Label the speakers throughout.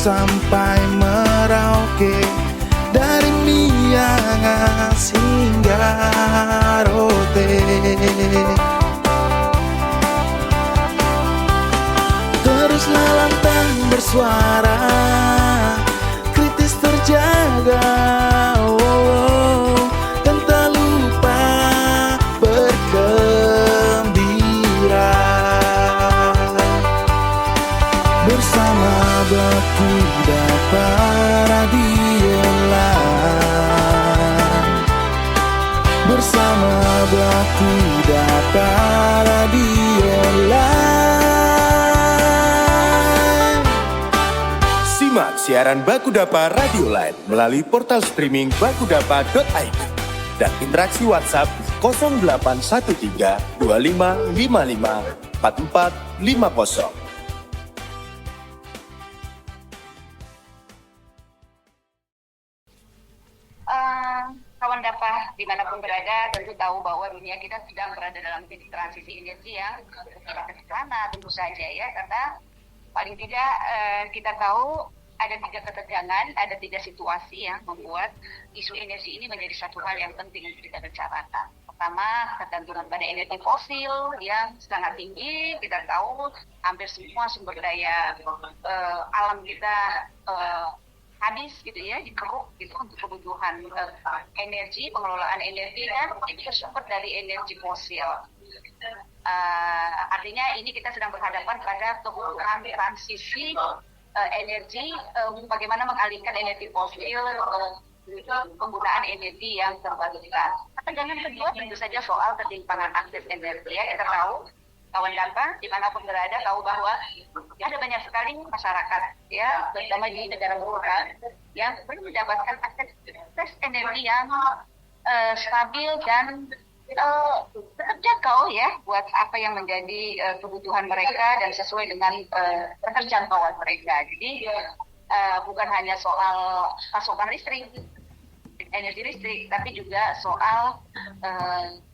Speaker 1: sampai Merauke, dari Miangas hingga Rote. Teruslah lantang bersuara, kritis terjaga, dan tak lupa bergembira. Bersama Baku dapat radiolan, bersama Baku dapat radiolan.
Speaker 2: Simak siaran Bakudapa Radio Line melalui portal streaming bakudapa.id dan interaksi WhatsApp 0813 2555 4450.
Speaker 3: Kawan Dapa dimanapun berada tentu tahu bahwa dunia kita sedang berada dalam titik transisi energi yang tidak ke sana tentu saja ya, karena paling tidak kita tahu ada 3 ketegangan, ada 3 situasi yang membuat isu energi ini menjadi satu hal yang penting untuk kita bicarakan. Pertama, ketergantungan pada energi fosil yang sangat tinggi. Kita tahu hampir semua sumber daya alam kita habis gitu ya, dikeruk gitu untuk kebutuhan energi, pengelolaan energi, dan itu bersumber dari energi fosil. Artinya ini kita sedang berhadapan pada kebutuhan transisi energi, bagaimana mengalihkan energi fosil penggunaan energi yang terbarukan. Jangan kedua tentu saja soal ketimpangan akses energi ya. Kita tahu kawan Dapa dimanapun berada tahu bahwa ada banyak sekali masyarakat ya, terutama di negara rural yang belum mendapatkan akses energi yang stabil dan terjangkau ya buat apa yang menjadi kebutuhan mereka dan sesuai dengan keterjangkauan mereka. Jadi bukan hanya soal pasokan listrik, energi listrik, tapi juga soal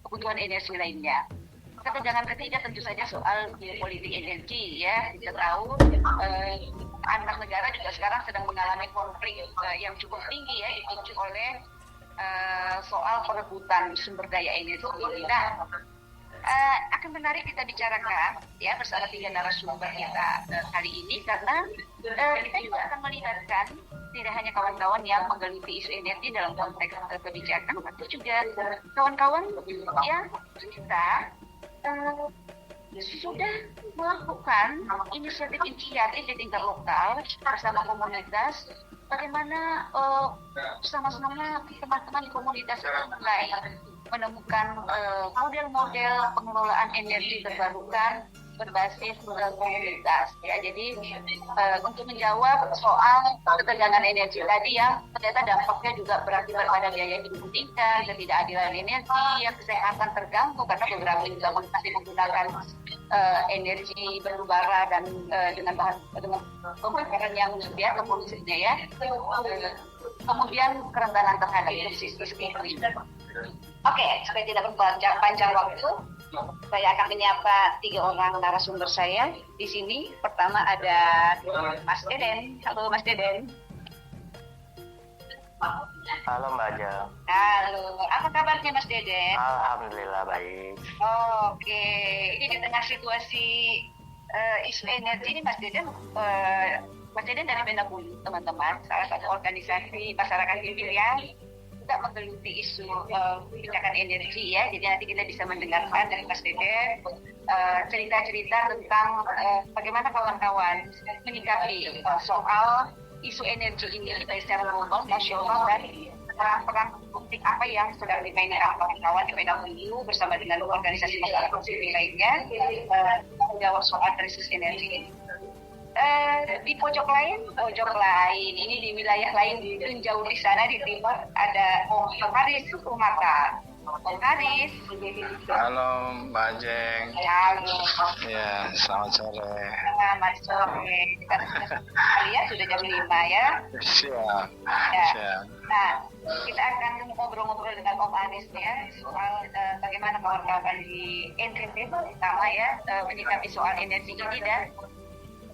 Speaker 3: kebutuhan energi lainnya. Ketegangan ketiga tentu saja soal geopolitik energi ya. Kita tahu antar negara juga sekarang sedang mengalami konflik yang cukup tinggi ya, dipicu oleh soal perebutan sumber daya energi. Nah, akan menarik kita bicarakan ya bersama 3 narasumber kita kali ini, karena kita juga akan melibatkan tidak hanya kawan-kawan yang menggeluti isu energi dalam konteks kebijakan, tapi juga kawan-kawan yang kita sudah melakukan inisiatif di tingkat lokal bersama komunitas, bagaimana bersama-sama teman-teman di komunitas mulai menemukan model-model pengelolaan energi terbarukan berbasis komunitas ya. Jadi untuk menjawab soal ketegangan energi tadi yang ternyata dampaknya juga berakibat pada biaya hidup tinggi, ketidakadilan energi, yang kesehatan terganggu karena beberapa juga masih menggunakan energi batubara dan dengan pembakaran yang biasa polusinya ya. Kemudian kerentanan terhadap krisis iklim. Oke, supaya tidak berpanjang waktu, saya akan menyapa 3 orang narasumber saya di sini. Pertama ada Mas Deden. Halo Mas Deden.
Speaker 4: Halo Mbak Ajeng.
Speaker 3: Halo, apa kabarnya Mas Deden?
Speaker 4: Alhamdulillah baik.
Speaker 3: Oke, ini di tengah situasi isu energi ini Mas Deden dari Benda Bulu, teman-teman, salah satu organisasi masyarakat sipil yang juga menggeluti isu kebijakan energi ya. Jadi nanti kita bisa mendengarkan dari Mas Deden cerita-cerita tentang bagaimana kawan-kawan menyikapi soal isu energi ini baik secara global, nasional, dan peran politik apa yang sedang dimainkan kawan-kawan di Benda Bulu bersama dengan organisasi masyarakat sipil lainnya menjawab soal krisis energi ini. Di pojok lain ini di wilayah lain jauh di sana di timur ada Om Haris Umata. Om Haris.
Speaker 4: Halo Mbak Ajeng.
Speaker 3: Halo.
Speaker 4: Ya, selamat sore.
Speaker 3: Selamat sore. Kalian sudah jam 5 ya?
Speaker 4: Siap.
Speaker 3: Ya.
Speaker 4: Siap.
Speaker 3: Nah, kita akan ngobrol-ngobrol dengan Om Haris ya soal bagaimana kawan-kawan di NTT terutama ya menyikapi soal energi ini dan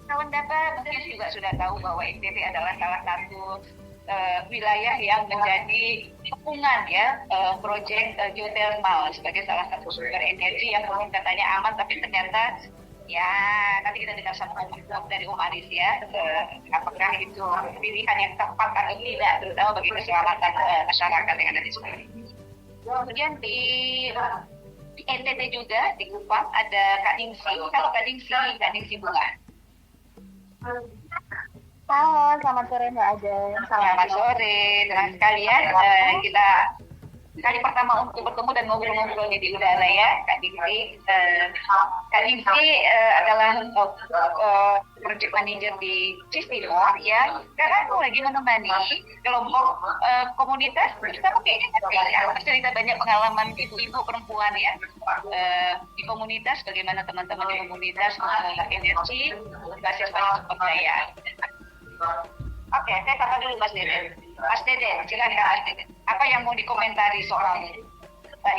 Speaker 3: Kawan data mungkin juga sudah tahu bahwa NTT adalah salah satu wilayah yang menjadi kepungan ya proyek geothermal sebagai salah satu sumber energi yang mungkin katanya aman, tapi ternyata ya nanti kita dengar sama dari Om Aris ya apakah itu pilihan yang tepat atau tidak, terutama bagi keselamatan masyarakat yang ada di sini. Kemudian di NTT juga di Kupang ada Kak Ningsi. Kalau Kak Ningsi Bunga.
Speaker 5: Halo, selamat sore Mbak Ajeng.
Speaker 3: Selamat sore dengan sekalian. Kita kali pertama untuk bertemu dan ngobrol-ngobrol di udara ya, Kak Ningsi. Kak Ningsi adalah project manager di Cistimor ya. Sekarang aku lagi menemani kelompok komunitas. Kita kayaknya cerita banyak pengalaman ibu-ibu perempuan ya di komunitas, bagaimana teman-teman di komunitas mengelola energi berbasis pada sumber daya. Oke, saya sapa dulu Mas Deden. Mas Deden, silakan. Apa yang mau dikomentari soal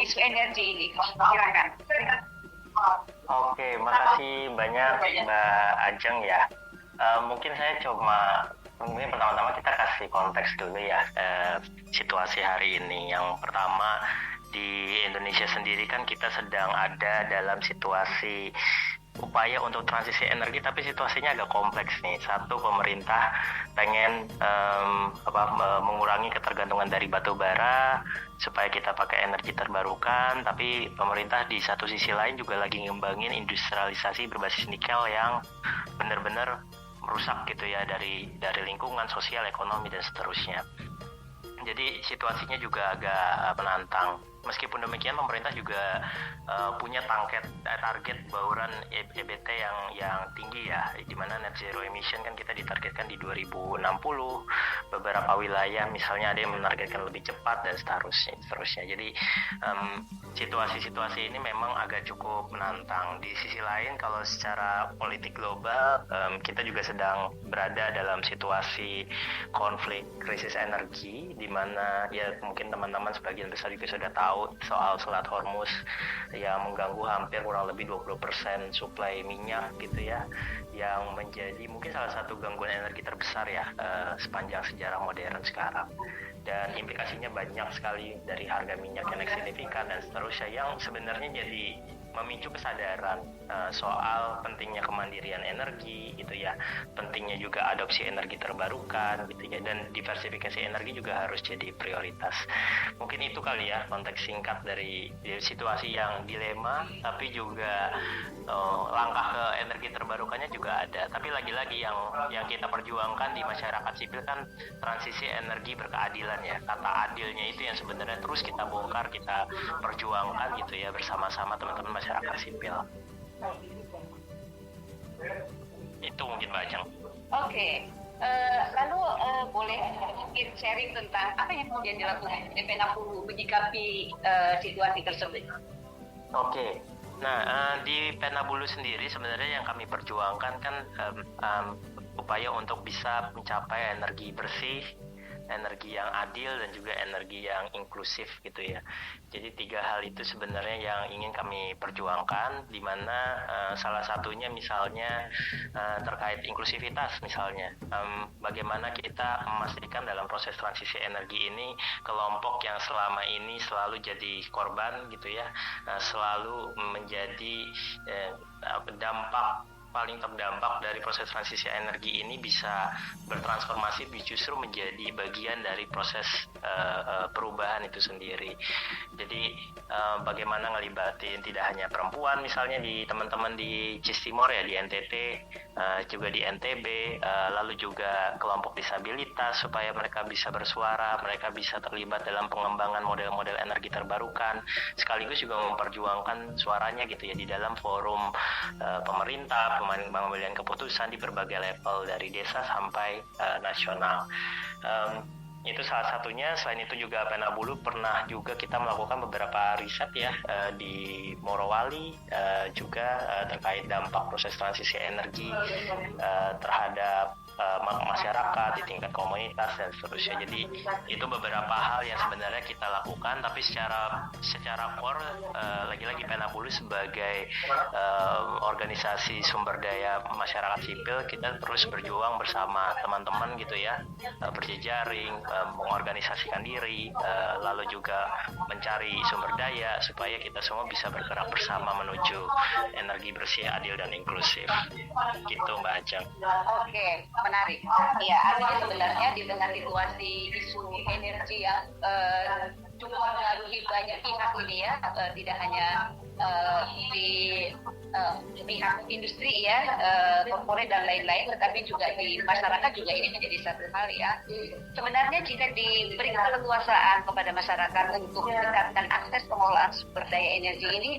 Speaker 3: isu energi ini? Silakan.
Speaker 6: Oke, makasih banyak Mbak Ajeng ya. Mungkin pertama-tama kita kasih konteks dulu ya situasi hari ini. Yang pertama, di Indonesia sendiri kan kita sedang ada dalam situasi upaya untuk transisi energi, tapi situasinya agak kompleks nih. Satu, pemerintah pengen mengurangi ketergantungan dari batu bara supaya kita pakai energi terbarukan, tapi pemerintah di satu sisi lain juga lagi ngembangin industrialisasi berbasis nikel yang benar-benar merusak gitu ya dari lingkungan, sosial, ekonomi dan seterusnya. Jadi situasinya juga agak menantang. Meskipun demikian, pemerintah juga punya target bauran EBT yang tinggi ya, di mana net zero emission kan kita ditargetkan di 2060. Beberapa wilayah misalnya ada yang menargetkan lebih cepat dan seterusnya. Jadi situasi ini memang agak cukup menantang. Di sisi lain, kalau secara politik global, kita juga sedang berada dalam situasi konflik krisis energi, di mana ya mungkin teman-teman sebagian besar juga sudah tahu soal Selat Hormuz yang mengganggu hampir kurang lebih 20% suplai minyak gitu ya, yang menjadi mungkin salah satu gangguan energi terbesar ya sepanjang sejarah modern sekarang. Dan implikasinya banyak sekali, dari harga minyak yang naik signifikan dan seterusnya, yang sebenarnya jadi memicu kesadaran soal pentingnya kemandirian energi gitu ya, pentingnya juga adopsi energi terbarukan gitu ya, dan diversifikasi energi juga harus jadi prioritas. Mungkin itu kali ya konteks singkat dari situasi yang dilema, tapi juga langkah ke energi terbarukannya juga ada. Tapi lagi-lagi yang kita perjuangkan di masyarakat sipil kan transisi energi berkeadilan ya. Kata adilnya itu yang sebenarnya terus kita bongkar, kita perjuangkan gitu ya bersama-sama teman-teman masyarakat sipil. Itu mungkin Mbak Ajeng.
Speaker 3: Oke. Lalu boleh mungkin sharing tentang apa yang kemudian dilakukan P60 menyikapi situasi tersebut?
Speaker 6: Oke. Nah, di P60 sendiri sebenarnya yang kami perjuangkan kan upaya untuk bisa mencapai energi bersih, energi yang adil, dan juga energi yang inklusif gitu ya. Jadi 3 hal itu sebenarnya yang ingin kami perjuangkan, di mana salah satunya misalnya terkait inklusivitas misalnya. Bagaimana kita memastikan dalam proses transisi energi ini kelompok yang selama ini selalu jadi korban gitu ya, selalu menjadi paling terdampak dari proses transisi energi ini bisa bertransformasi justru menjadi bagian dari proses perubahan itu sendiri. Jadi bagaimana ngelibatin tidak hanya perempuan misalnya di teman-teman di Cistimor ya, di NTT, juga di NTB, lalu juga kelompok disabilitas supaya mereka bisa bersuara, mereka bisa terlibat dalam pengembangan model-model energi terbarukan, sekaligus juga memperjuangkan suaranya gitu ya di dalam forum pemerintah, pengambilan keputusan di berbagai level dari desa sampai nasional. Itu salah satunya. Selain itu juga P60 pernah juga kita melakukan beberapa riset ya di Morowali juga terkait dampak proses transisi energi terhadap masyarakat, di tingkat komunitas dan seterusnya. Jadi itu beberapa hal yang sebenarnya kita lakukan, tapi secara core lagi-lagi Penabulus sebagai organisasi sumber daya masyarakat sipil, kita terus berjuang bersama teman-teman gitu ya, berjejaring, mengorganisasikan diri, lalu juga mencari sumber daya supaya kita semua bisa bergerak bersama menuju energi bersih, adil dan inklusif. Gitu Mbak Ajeng.
Speaker 3: Oke, menarik. Ya, artinya sebenarnya di tengah situasi isu energi yang cukup mempengaruhi banyak pihak ini ya, tidak hanya di pihak industri ya, korporat dan lain-lain, tetapi juga di masyarakat juga ini menjadi satu hal ya. Sebenarnya jika diberi keleluasaan kepada masyarakat untuk meningkatkan akses pengelolaan sumber daya energi ini,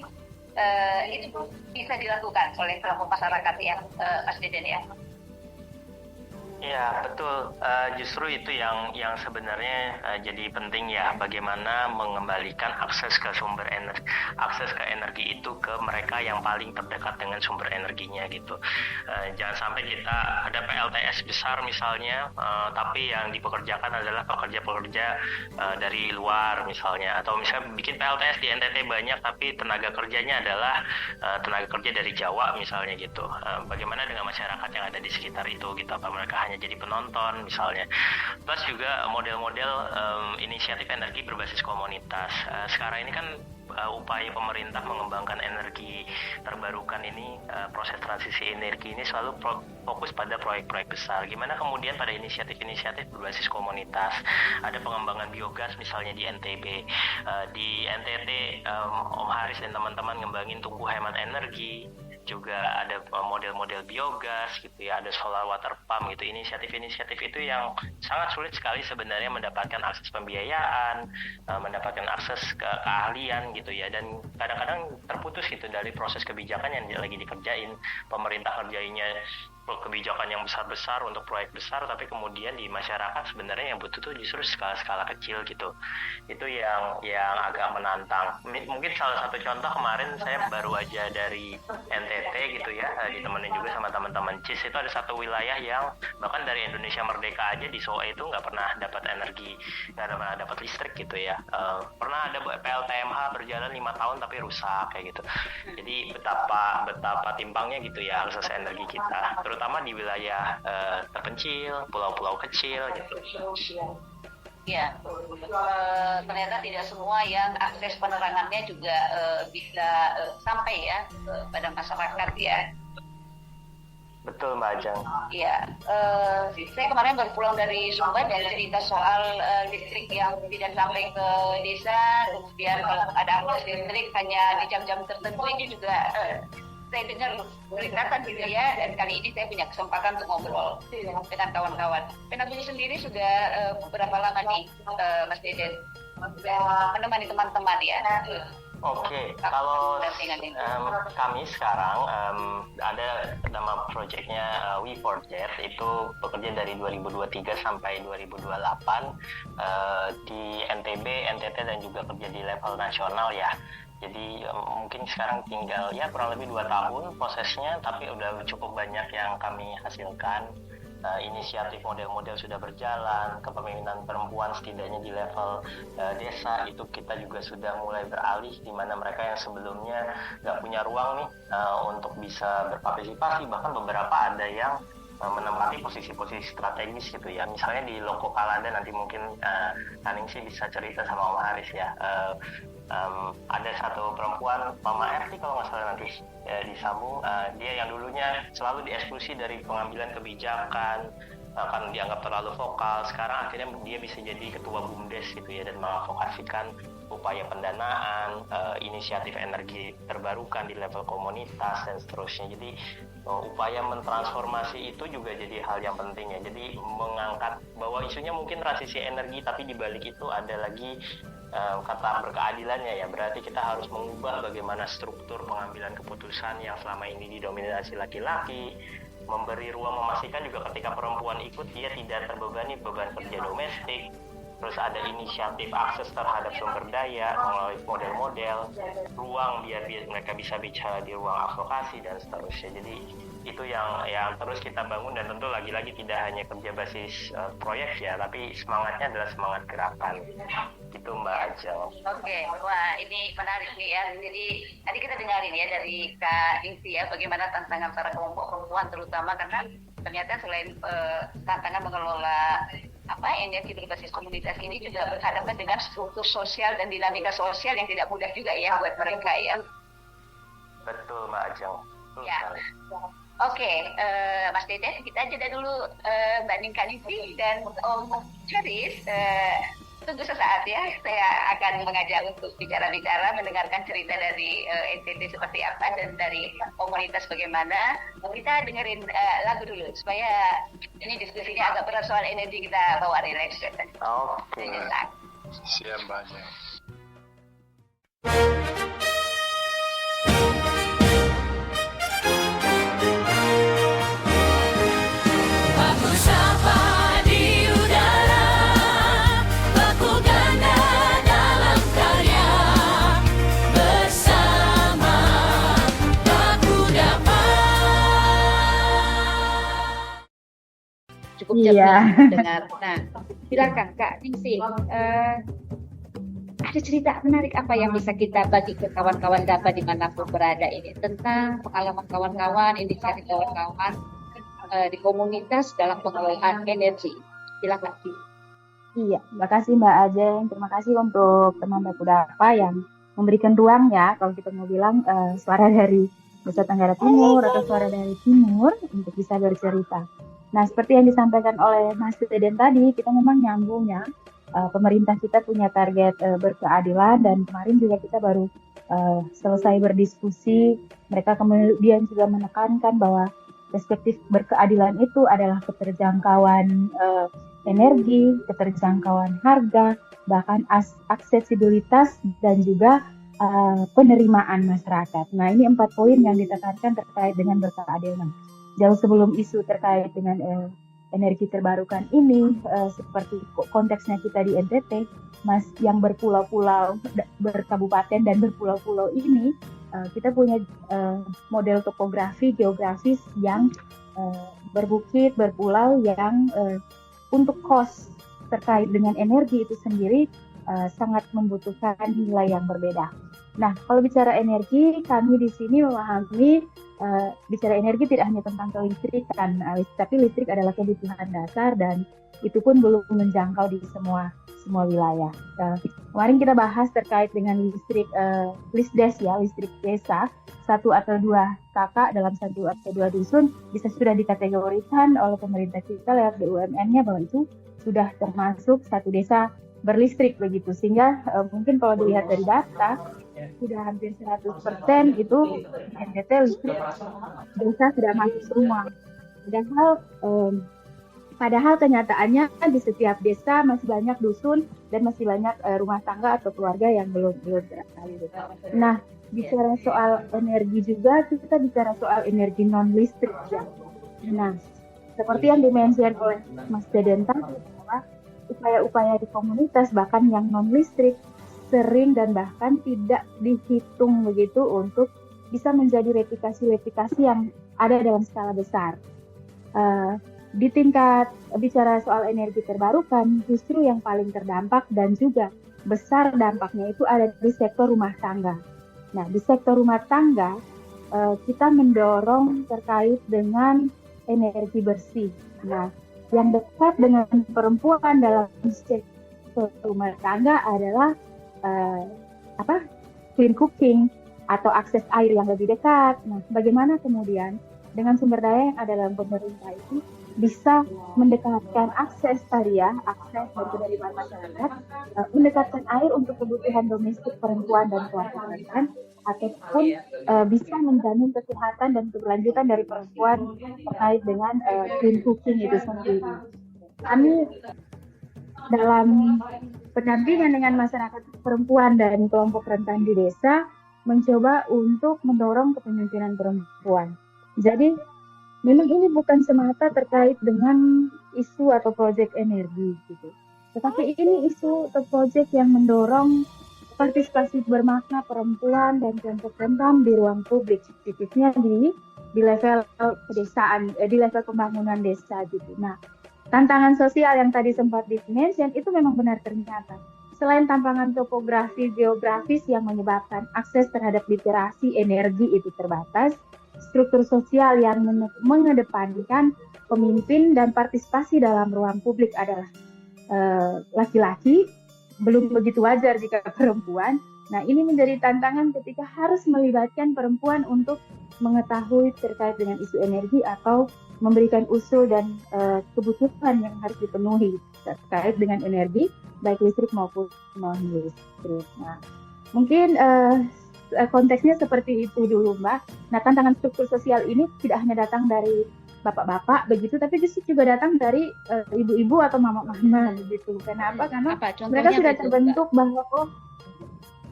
Speaker 3: itu bisa dilakukan oleh kelompok masyarakat ya, Mas Deden ya.
Speaker 6: Ya betul, justru itu yang sebenarnya jadi penting ya, bagaimana mengembalikan akses ke energi itu ke mereka yang paling terdekat dengan sumber energinya gitu. Jangan sampai kita ada PLTS besar misalnya, tapi yang dipekerjakan adalah pekerja-pekerja dari luar misalnya, atau misalnya bikin PLTS di NTT banyak tapi tenaga kerjanya adalah tenaga kerja dari Jawa misalnya gitu. Bagaimana dengan masyarakat yang ada di sekitar itu gitu, apa mereka hanya jadi penonton misalnya. Plus juga model-model inisiatif energi berbasis komunitas. Sekarang ini kan upaya pemerintah mengembangkan energi terbarukan ini, proses transisi energi ini selalu fokus pada proyek-proyek besar. Gimana kemudian pada inisiatif-inisiatif berbasis komunitas, ada pengembangan biogas misalnya di NTB, di NTT Om Haris dan teman-teman ngembangin tungku hemat energi, juga ada model-model biogas gitu ya, ada solar water pump gitu. Inisiatif-inisiatif itu yang sangat sulit sekali sebenarnya mendapatkan akses pembiayaan, mendapatkan akses ke keahlian gitu ya, dan kadang-kadang terputus gitu dari proses kebijakan yang lagi dikerjain. Pemerintah kerjainnya kebijakan yang besar-besar untuk proyek besar, tapi kemudian di masyarakat sebenarnya yang butuh tuh justru skala-skala kecil gitu. Itu yang agak menantang. Mungkin salah satu contoh kemarin saya baru aja dari NTT gitu ya, ditemenin juga sama teman-teman CIS. Itu ada satu wilayah yang bahkan dari Indonesia Merdeka aja di Soe itu nggak pernah dapat energi, nggak pernah dapat listrik gitu ya. Pernah ada PLTMH berjalan 5 tahun tapi rusak kayak gitu. Jadi betapa timpangnya gitu ya akses energi kita, terutama di wilayah terpencil, pulau-pulau kecil gitu.
Speaker 3: Ya, ternyata tidak semua yang akses penerangannya juga bisa sampai ya pada masyarakat ya.
Speaker 6: Betul Mbak Ajeng.
Speaker 3: Iya, saya kemarin baru pulang dari Sumber dan cerita soal listrik yang tidak sampai ke desa, kemudian kalau ada akses listrik hanya di jam-jam tertentu, ini juga saya dengar ceritakan gitu ya, dan kali ini saya punya kesempatan untuk ngobrol dengan kawan-kawan. Penabulus sendiri sudah berapa lama nih, Mas Deden, menemani teman-teman ya?
Speaker 6: Oke, kalau kami sekarang ada nama proyeknya We for Jet, itu bekerja dari 2023 sampai 2028 di NTB, NTT dan juga kerja di level nasional ya. Jadi mungkin sekarang tinggal ya kurang lebih 2 tahun prosesnya, tapi udah cukup banyak yang kami hasilkan. Inisiatif model-model sudah berjalan, kepemimpinan perempuan setidaknya di level desa itu kita juga sudah mulai beralih, di mana mereka yang sebelumnya nggak punya ruang nih untuk bisa berpartisipasi, bahkan beberapa ada yang menempati posisi-posisi strategis gitu ya. Misalnya di Loko Kalada, nanti mungkin Kaningsi bisa cerita sama Om Haris ya. Ada satu perempuan, Mama Erti kalau nggak salah nanti disambung, dia yang dulunya selalu dieksklusi dari pengambilan kebijakan, akan dianggap terlalu vokal. Sekarang akhirnya dia bisa jadi ketua BUMDes gitu ya, dan mengadvokasikan upaya pendanaan, inisiatif energi terbarukan di level komunitas dan seterusnya. Jadi upaya mentransformasi itu juga jadi hal yang penting ya. Jadi mengangkat bahwa isunya mungkin transisi energi, tapi di balik itu ada lagi kata berkeadilannya ya. Berarti kita harus mengubah bagaimana struktur pengambilan keputusan yang selama ini didominasi laki-laki, memberi ruang, memastikan juga ketika perempuan ikut dia tidak terbebani beban kerja domestik, terus ada inisiatif akses terhadap sumber daya melalui model-model, ruang biar mereka bisa bicara di ruang advokasi dan seterusnya. Jadi itu yang terus kita bangun, dan tentu lagi-lagi tidak hanya kerja basis proyek ya, tapi semangatnya adalah semangat gerakan. Itu Mbak Ajeng.
Speaker 3: Oke, wah ini menarik nih ya. Jadi tadi kita dengarin ya dari Kak Ingsi ya, bagaimana tantangan para kelompok perempuan terutama, karena ternyata selain tantangan mengelola energi berbasis komunitas ini juga berhadapan dengan struktur sosial dan dinamika sosial yang tidak mudah juga ya buat mereka ya.
Speaker 6: Betul Mbak Ajeng.
Speaker 3: Ya. Oke, Mas Deden, kita jeda dulu Mbak Ningkanisi dan Om Haris. Tunggu sesaat ya, saya akan mengajak untuk bicara-bicara, mendengarkan cerita dari NTT seperti apa dan dari komunitas bagaimana. Kita dengerin lagu dulu supaya ini diskusinya agak berat soal energi, kita bawa relax.
Speaker 4: Oke. Siap Mbak Ajeng.
Speaker 3: Cukup jauh dengar. Nah, silakan Kak Ningsih. Ada cerita menarik apa yang bisa kita bagi ke kawan-kawan DAPA dimanapun berada ini tentang pengalaman kawan-kawan, inisiatif kawan-kawan di komunitas dalam pengelolaan energi. Silakan.
Speaker 5: Iya, terima kasih Mbak Ajeng. Terima kasih untuk teman Baku DAPA yang memberikan ruang ya, kalau kita mau bilang suara dari Nusa Tenggara Timur atau suara dari Timur untuk bisa bercerita. Nah, seperti yang disampaikan oleh Mas Deden tadi, kita memang nyambung ya. Pemerintah kita punya target berkeadilan, dan kemarin juga kita baru selesai berdiskusi. Mereka kemudian juga menekankan bahwa perspektif berkeadilan itu adalah keterjangkauan energi, keterjangkauan harga, bahkan aksesibilitas dan juga penerimaan masyarakat. Nah, ini 4 poin yang ditekankan terkait dengan berkeadilan. Jauh sebelum isu terkait dengan energi terbarukan ini, seperti konteksnya kita di NTT, Mas, yang berpulau-pulau, berkabupaten dan berpulau-pulau ini, kita punya model topografi geografis yang berbukit, berpulau, yang untuk cost terkait dengan energi itu sendiri sangat membutuhkan nilai yang berbeda. Nah, kalau bicara energi, kami di sini memahami bicara energi tidak hanya tentang kelistrikan, tapi listrik adalah kebutuhan dasar dan itu pun belum menjangkau di semua wilayah. Kemarin kita bahas terkait dengan listrik listdes ya, listrik desa, 1 atau 2 kakak dalam 1 atau 2 dusun bisa sudah dikategorikan oleh pemerintah kita lewat BUMN-nya bahwa itu sudah termasuk 1 desa berlistrik begitu, sehingga mungkin kalau dilihat dari data sudah hampir 100% itu NTT listrik desa sudah masuk semua. Padahal kenyataannya di setiap desa masih banyak dusun dan masih banyak rumah tangga atau keluarga yang belum beralih. Nah, bicara soal energi juga, kita bicara soal energi non listrik ya. Nah, seperti yang dimention oleh Mas Deden tadi, bahwa upaya-upaya di komunitas bahkan yang non listrik sering dan bahkan tidak dihitung begitu untuk bisa menjadi replikasi yang ada dalam skala besar. Di tingkat bicara soal energi terbarukan, justru yang paling terdampak dan juga besar dampaknya itu ada di sektor rumah tangga. Nah, di sektor rumah tangga, kita mendorong terkait dengan energi bersih. Nah, yang dekat dengan perempuan dalam sektor rumah tangga adalah clean cooking atau akses air yang lebih dekat. Nah, bagaimana kemudian dengan sumber daya yang ada dalam pemerintah itu bisa mendekatkan akses tadi ya, akses dari masyarakat, mendekatkan air untuk kebutuhan domestik perempuan dan keluarga perempuan, ataupun bisa menjamin kesehatan dan keberlanjutan dari perempuan terkait dengan clean cooking itu sendiri. Kami dalam pendampingan dengan masyarakat perempuan dan kelompok rentan di desa mencoba untuk mendorong kepemimpinan perempuan. Jadi memang ini bukan semata terkait dengan isu atau proyek energi gitu. Tetapi ini isu atau proyek yang mendorong partisipasi bermakna perempuan dan kelompok rentan di ruang publik, khususnya di level pedesaan, di level pembangunan desa gitu. Nah, tantangan sosial yang tadi sempat di-mention itu memang benar ternyata. Selain tantangan topografi geografis yang menyebabkan akses terhadap literasi energi itu terbatas, struktur sosial yang mengedepankan pemimpin dan partisipasi dalam ruang publik adalah laki-laki, belum begitu wajar jika perempuan. Nah, ini menjadi tantangan ketika harus melibatkan perempuan untuk mengetahui terkait dengan isu energi atau memberikan usul dan kebutuhan yang harus dipenuhi terkait dengan energi, baik listrik maupun non-listrik. Nah, mungkin konteksnya seperti itu dulu, Mbak. Nah, tantangan struktur sosial ini tidak hanya datang dari bapak-bapak begitu, tapi justru juga datang dari ibu-ibu atau mama-mama begitu. Kenapa? Karena mereka sudah terbentuk bahwa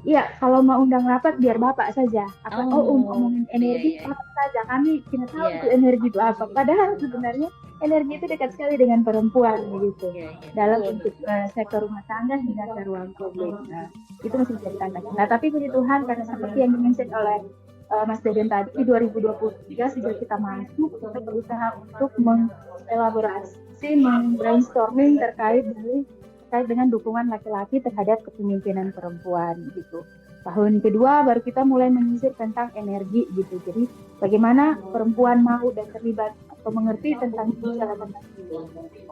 Speaker 5: iya, kalau mau undang rapat biar bapak saja. Ngomongin energi apa saja. Kami tidak tahu itu energi itu apa. Padahal sebenarnya energi itu dekat sekali dengan perempuan begitu. Dalam untuk sektor rumah tangga hingga ke ruang publik. Nah, itu masih menjadi tantangan. Nah, tapi puji Tuhan karena seperti yang dimention oleh Mas Deden tadi, di 2023 sejak kita masuk, kita berusaha untuk mengelaborasi, brainstorming terkait dengan dukungan laki-laki terhadap kepemimpinan perempuan gitu. Tahun kedua baru kita mulai menyisir tentang energi gitu. Jadi bagaimana perempuan mau dan terlibat atau mengerti tentang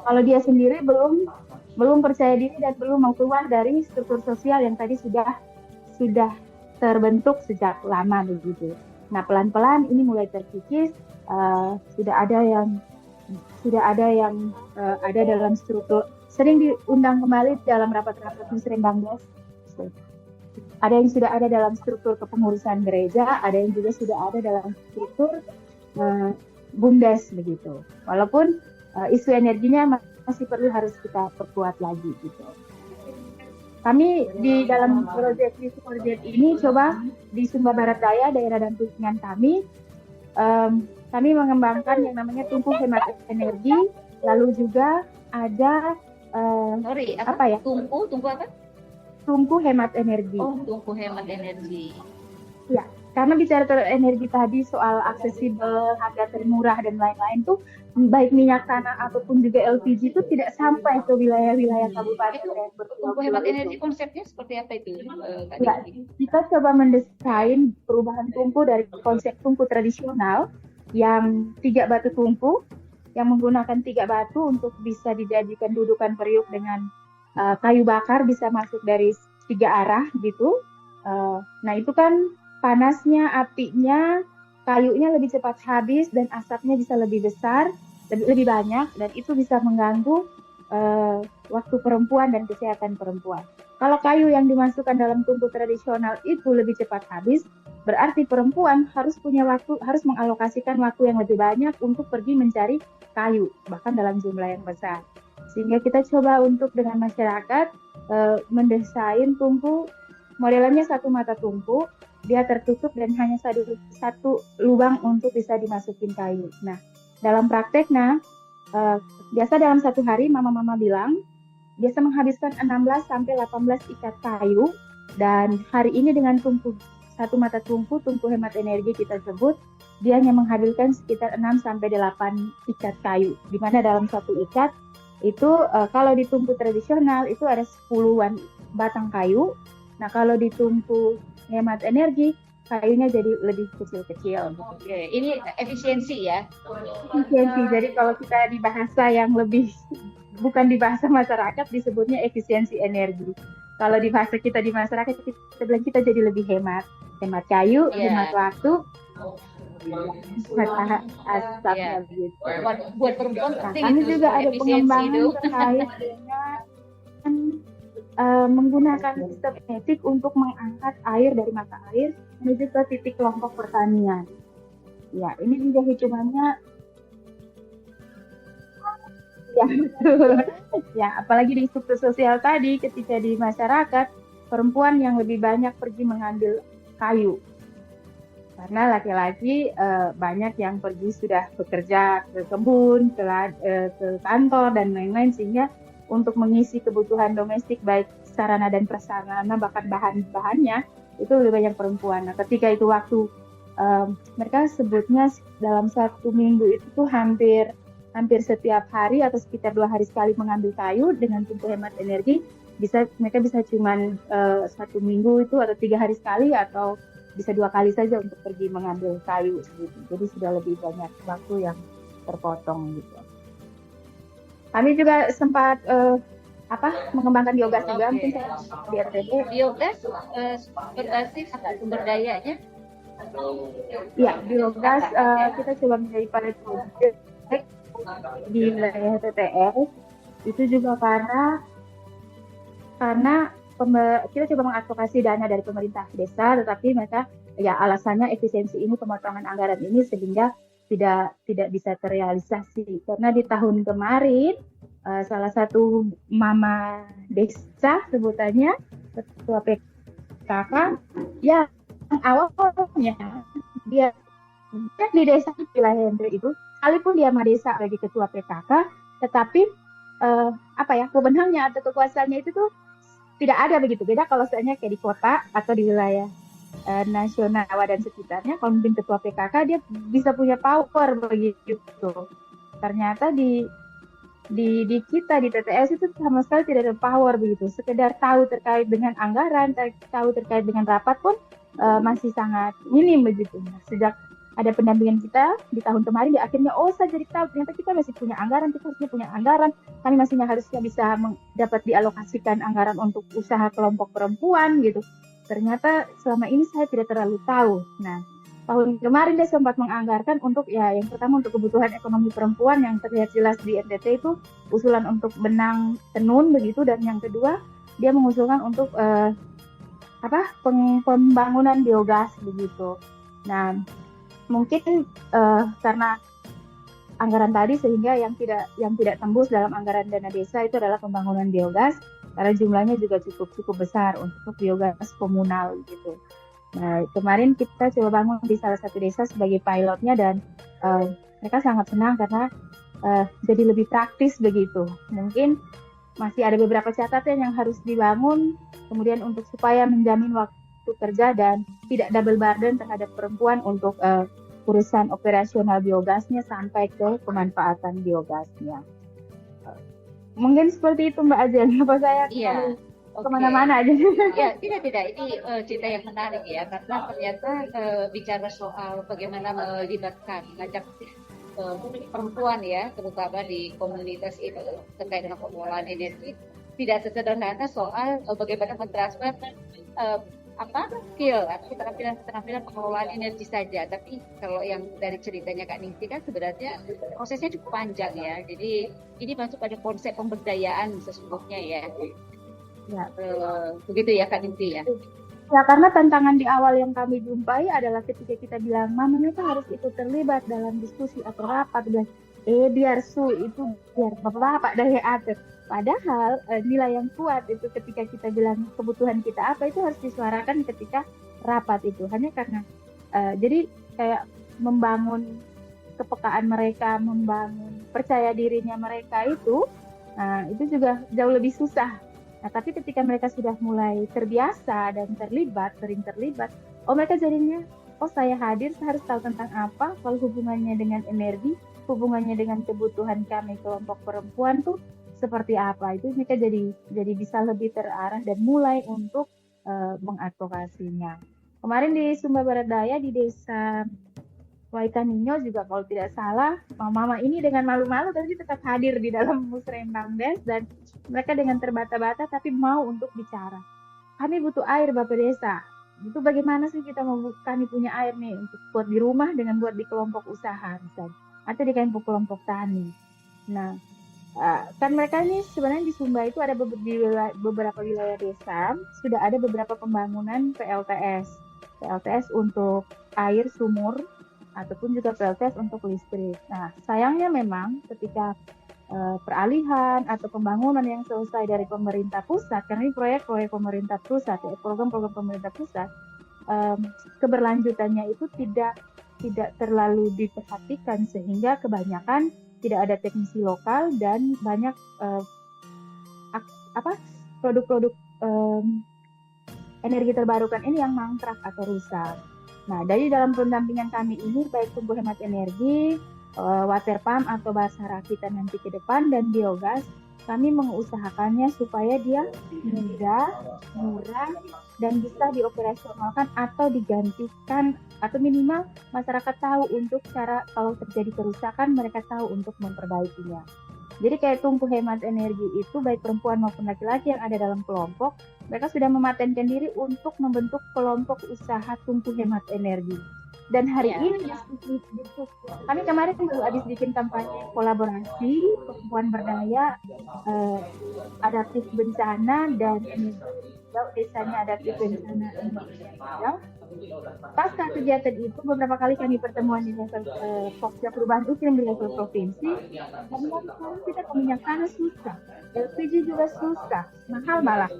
Speaker 5: kalau dia sendiri belum percaya diri dan belum mau keluar dari struktur sosial yang tadi sudah terbentuk sejak lama begitu. Nah, pelan-pelan ini mulai terkikis, sudah ada yang ada dalam struktur, sering diundang kembali dalam rapat-rapat musrembang Bangladesh. Ada yang sudah ada dalam struktur kepengurusan gereja, ada yang juga sudah ada dalam struktur BUMDes begitu. Walaupun isu energinya masih perlu harus kita perkuat lagi gitu. Kami di dalam proyek ini coba di Sumba Barat Daya, daerah dampingan kami mengembangkan yang namanya tungku hemat energi, lalu juga ada
Speaker 7: Tungku apa?
Speaker 5: Tungku hemat energi.
Speaker 7: Oh, tungku hemat energi.
Speaker 5: Ya, karena bicara energi tadi soal aksesibel, harga termurah dan lain-lain tuh baik minyak tanah ataupun juga LPG itu tidak sampai ke wilayah-wilayah kabupaten.
Speaker 7: Tungku hemat energi konsepnya seperti apa itu?
Speaker 5: Ya, kita coba mendesain perubahan tungku dari konsep tungku tradisional yang 3 batu tungku yang menggunakan 3 batu untuk bisa dijadikan dudukan periuk dengan kayu bakar bisa masuk dari 3 arah gitu. Nah itu kan panasnya, apinya, kayunya lebih cepat habis dan asapnya bisa lebih besar, lebih banyak, dan itu bisa mengganggu waktu perempuan dan kesehatan perempuan. Kalau kayu yang dimasukkan dalam tungku tradisional itu lebih cepat habis, berarti perempuan harus mengalokasikan waktu yang lebih banyak untuk pergi mencari kayu, bahkan dalam jumlah yang besar. Sehingga kita coba untuk dengan masyarakat mendesain tungku, modelannya 1 mata tungku, dia tertutup dan hanya satu lubang untuk bisa dimasukin kayu. Nah, dalam prakteknya, biasa dalam 1 hari mama-mama bilang, biasa menghabiskan 16 sampai 18 ikat kayu, dan hari ini dengan tungku 1 mata tungku hemat energi kita sebut, dia hanya menghabiskan sekitar 6 sampai 8 ikat kayu, di mana dalam 1 ikat itu kalau di tungku tradisional itu ada 10-an batang kayu. Nah, kalau di tungku hemat energi kayunya jadi lebih kecil-kecil.
Speaker 7: Oke, ini efisiensi ya.
Speaker 5: Efisiensi. Jadi kalau kita di bahasa yang lebih bukan di bahasa masyarakat disebutnya efisiensi energi. Kalau di bahasa kita di masyarakat kita bilang kita jadi lebih hemat kayu, hemat waktu. Asapnya gitu.
Speaker 7: Buat perempuan penting
Speaker 5: kami
Speaker 7: itu
Speaker 5: juga ada pengembangan
Speaker 7: itu.
Speaker 5: terkait dengan menggunakan sistem kinetik untuk mengangkat air dari mata air menuju ke titik kelompok pertanian. Ya, ini juga hitungannya ya betul. Ya, apalagi di struktur sosial tadi ketika di masyarakat perempuan yang lebih banyak pergi mengambil kayu. Karena laki-laki banyak yang pergi sudah bekerja ke kebun, ke kantor dan lain-lain, sehingga untuk mengisi kebutuhan domestik baik sarana dan prasarana bahkan bahan-bahannya itu lebih banyak perempuan. Nah, ketika itu waktu mereka sebutnya dalam 1 minggu itu tuh hampir setiap hari atau sekitar 2 hari sekali mengambil kayu dengan pintu hemat energi. Mereka bisa cuman 1 minggu itu atau 3 hari sekali atau bisa 2 kali saja untuk pergi mengambil kayu gitu. Jadi sudah lebih banyak waktu yang terpotong gitu. Kami juga sempat mengembangkan biogas juga mungkin saya di RTP.
Speaker 7: Biogas berbasis sumber dayanya.
Speaker 5: Ya, biogas kita coba menjadi pilot project di wilayah TTS itu juga karena kita coba mengadvokasi dana dari pemerintah desa, tetapi mereka ya alasannya efisiensi ini, pemotongan anggaran ini sehingga tidak bisa terrealisasi. Karena di tahun kemarin salah satu mama desa sebutannya ketua PKK yang awalnya dia di desa wilayah Hendra itu, sekalipun dia mama desa lagi ketua PKK, tetapi wewenangnya atau kekuasaannya itu tuh tidak ada begitu. Beda kalau misalnya kayak di kota atau di wilayah nasional dan sekitarnya, kalau mungkin ketua PKK dia bisa punya power begitu. Ternyata di kita di TTS itu sama sekali tidak ada power begitu. Sekedar tahu terkait dengan anggaran, tahu terkait dengan rapat pun masih sangat minim begitu. Sejak ada pendampingan kita di tahun kemarin, di akhirnya saya jadi tahu ternyata kita masih punya anggaran, kami masih harusnya bisa dapat dialokasikan anggaran untuk usaha kelompok perempuan gitu. Ternyata selama ini saya tidak terlalu tahu. Nah, tahun kemarin dia sempat menganggarkan untuk yang pertama untuk kebutuhan ekonomi perempuan yang terlihat jelas di NTT itu usulan untuk benang tenun begitu, dan yang kedua dia mengusulkan untuk pembangunan biogas begitu. Nah, mungkin karena anggaran tadi sehingga yang tidak tembus dalam anggaran dana desa itu adalah pembangunan biogas karena jumlahnya juga cukup besar untuk biogas komunal gitu. Nah, kemarin kita coba bangun di salah satu desa sebagai pilotnya dan mereka sangat senang karena jadi lebih praktis begitu. Mungkin masih ada beberapa catatan yang harus dibangun kemudian untuk supaya menjamin waktu kerja dan tidak double burden terhadap perempuan untuk urusan operasional biogasnya sampai ke pemanfaatan biogasnya. Mungkin seperti itu Mbak Ajeng, apa saya kemana-mana aja.
Speaker 7: Ya, tidak. Ini cerita yang menarik ya, karena ternyata bicara soal bagaimana melibatkan, ngajak perempuan ya, terutama di komunitas itu terkait dengan pengelolaan energi, tidak sesederhana soal bagaimana mentransfer skill atau keterampilan pengelolaan energi saja. Tapi kalau yang dari ceritanya Kak Ningsi kan sebenarnya prosesnya cukup panjang ya. Jadi ini masuk pada konsep pemberdayaan sesungguhnya ya. Ya, begitu ya Kak Ningsi ya.
Speaker 5: Ya, karena tantangan di awal yang kami jumpai adalah ketika kita bilang mama itu harus ikut terlibat dalam diskusi atau rapat, biar bapak dari atur. Padahal nilai yang kuat itu ketika kita bilang kebutuhan kita apa itu harus disuarakan ketika rapat itu. Hanya karena jadi kayak membangun kepekaan mereka, membangun percaya dirinya mereka itu juga jauh lebih susah. Nah, tapi ketika mereka sudah mulai terbiasa dan sering terlibat, mereka jadinya, saya hadir, saya harus tahu tentang apa, kalau hubungannya dengan energi, hubungannya dengan kebutuhan kami kelompok perempuan tuh seperti apa. Itu mereka jadi bisa lebih terarah dan mulai untuk mengadvokasinya. Kemarin di Sumba Barat Daya di desa Waitanino juga kalau tidak salah, mama ini dengan malu-malu tapi tetap hadir di dalam musrembang des dan mereka dengan terbata-bata tapi mau untuk bicara. Kami butuh air Bapak Desa. Itu bagaimana sih kami punya air nih untuk buat di rumah dengan buat di kelompok usaha misalnya atau di kelompok tani. Nah, kan mereka ini sebenarnya di Sumba itu ada beberapa wilayah desa sudah ada beberapa pembangunan PLTS untuk air sumur ataupun juga PLTS untuk listrik. Nah, sayangnya memang ketika peralihan atau pembangunan yang selesai dari pemerintah pusat, karena ini proyek-proyek pemerintah pusat, program-program pemerintah pusat, keberlanjutannya itu tidak terlalu diperhatikan sehingga kebanyakan tidak ada teknisi lokal dan banyak produk-produk energi terbarukan ini yang mangkrak atau rusak. Nah, dari dalam pendampingan kami ini baik tumbuh hemat energi, water pump atau bahasa rakitan nanti ke depan dan biogas, kami mengusahakannya supaya dia mudah, murah, dan bisa dioperasionalkan atau digantikan atau minimal masyarakat tahu untuk cara kalau terjadi kerusakan mereka tahu untuk memperbaikinya. Jadi kayak tumbuh hemat energi itu baik perempuan maupun laki-laki yang ada dalam kelompok, mereka sudah mematenkan diri untuk membentuk kelompok usaha tumbuh hemat energi. Dan hari ini kami kemarin juga habis bikin kampanye kolaborasi perempuan berdaya, adaptif bencana dan desanya adaptif bencana. Pasca kegiatan itu beberapa kali kami pertemuan di level Pokja perubahan iklim di level provinsi. Karena sekarang kita ke minyak tanah susah, LPG juga susah, mahal malah.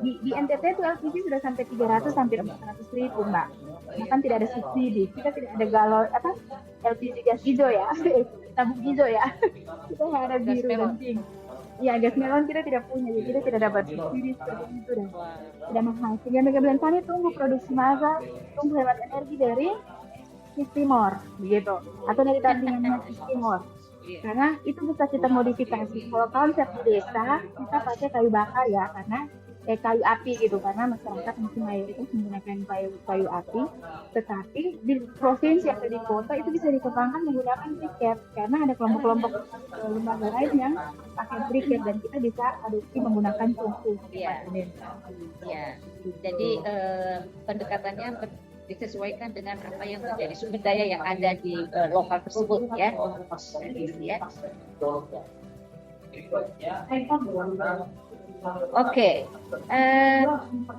Speaker 5: Di NTT itu LPG sudah sampai 300 sampai 400 ribu mbak. Bahkan tidak ada subsidi, kita tidak ada galon LPG gas hijau ya, tabung hijau ya. Kita nggak ada biru dan pink. Ya, gas melon kita tidak punya, jadi kita tidak dapat subsidi seperti itu dan tidak mahal. Sehingga Mega Bulan Tani tunggu produksi massal, tunggu hemat energi dari Sistimor, begitu, atau dari tandingannya Sistimor. Karena itu bisa kita modifikasi. Kalau konsep di desa kita pakai kayu bakar ya, karena kayu api gitu, karena masyarakat masih mayoritas menggunakan kayu api. Tetapi di provinsi atau di kota itu bisa dikembangkan menggunakan briket, karena ada kelompok-kelompok lembaga lain yang pakai briket dan kita bisa adopsi menggunakan tungku.
Speaker 7: Iya. Jadi pendekatannya disesuaikan dengan apa yang menjadi sumber daya yang ada di lokal tersebut ya. Oke,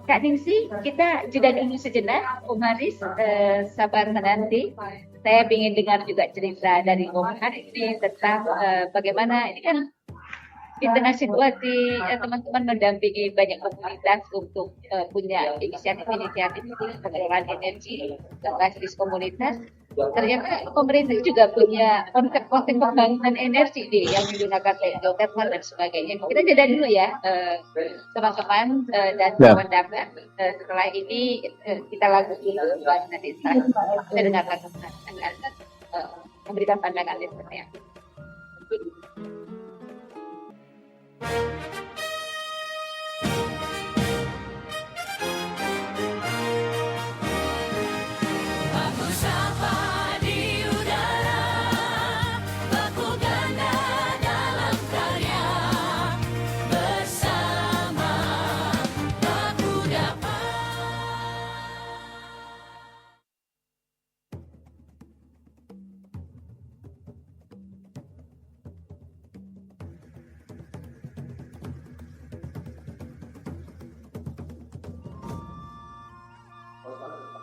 Speaker 7: Kak Ningsi, kita jeda dulu sejenak. Om Haris, sabar menanti. Saya ingin dengar juga cerita dari Om Haris ini tentang bagaimana ini kan di tengah situasi teman-teman mendampingi banyak komunitas untuk punya inisiatif pengelolaan energi berbasis komunitas. Ternyata pemerintah juga punya konsep-konsep pembangunan energi yang menggunakan geothermal dan sebagainya. Kita jeda dulu ya teman-teman dan kawan dapat. Setelah ini kita langsung dulu nanti kita dengarkan memberikan pandangan seperti apa.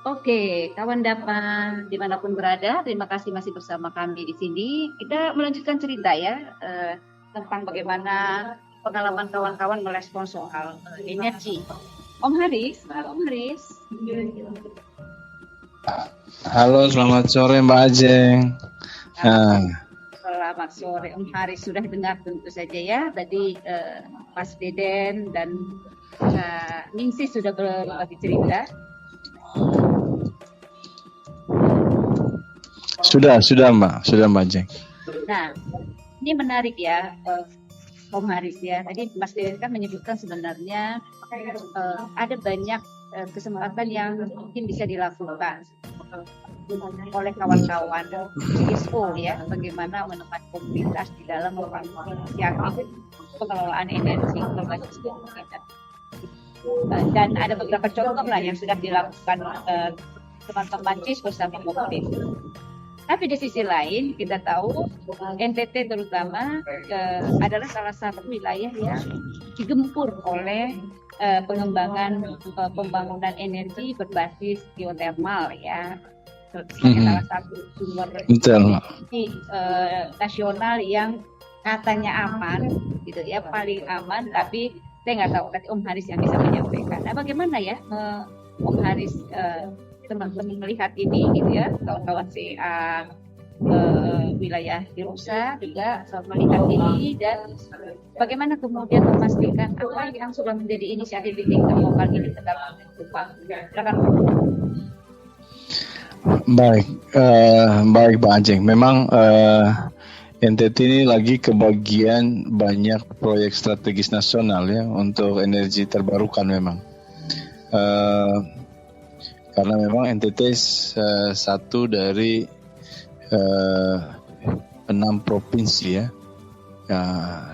Speaker 7: Oke, kawan dapat dimanapun berada, terima kasih masih bersama kami di sini. Kita melanjutkan cerita ya tentang bagaimana pengalaman kawan-kawan merespons soal energi. Om Haris.
Speaker 8: Halo, selamat sore Mbak Ajeng.
Speaker 7: Selamat sore Om Haris, sudah dengar tentu saja ya. Tadi Mas Deden dan Ningsi sudah berbagi cerita.
Speaker 8: Sudah Mbak Jeng.
Speaker 7: Nah, ini menarik ya, Om Haris ya. Tadi Mas Deden kan menyebutkan sebenarnya ada banyak kesempatan yang mungkin bisa dilakukan oleh kawan-kawan ISO ya, bagaimana menemukan komunitas di dalam inisiatif pengelolaan energi berbasis komunitas. Dan ada beberapa contoh lah yang sudah dilakukan teman-teman CIS bersama komunitas. Tapi di sisi lain kita tahu NTT terutama adalah salah satu wilayah yang digempur oleh pengembangan pembangunan energi berbasis geothermal ya. Salah satu sumber energi nasional yang katanya aman gitu ya, paling aman, tapi saya nggak tahu, tadi Om Haris yang bisa menyampaikan. Nah, bagaimana ya Om Haris teman-teman melihat ini gitu ya, kawan-kawan CA wilayah dirusak juga melihat ini dan bagaimana kemudian memastikan apa yang sudah menjadi inisiatif di tingkat lokal ini tetap berkembang. Silakan.
Speaker 8: Baik Pak Ajeng. Memang NTT ini lagi kebagian banyak proyek strategis nasional ya untuk energi terbarukan memang. Karena memang NTT satu dari 6 provinsi ya,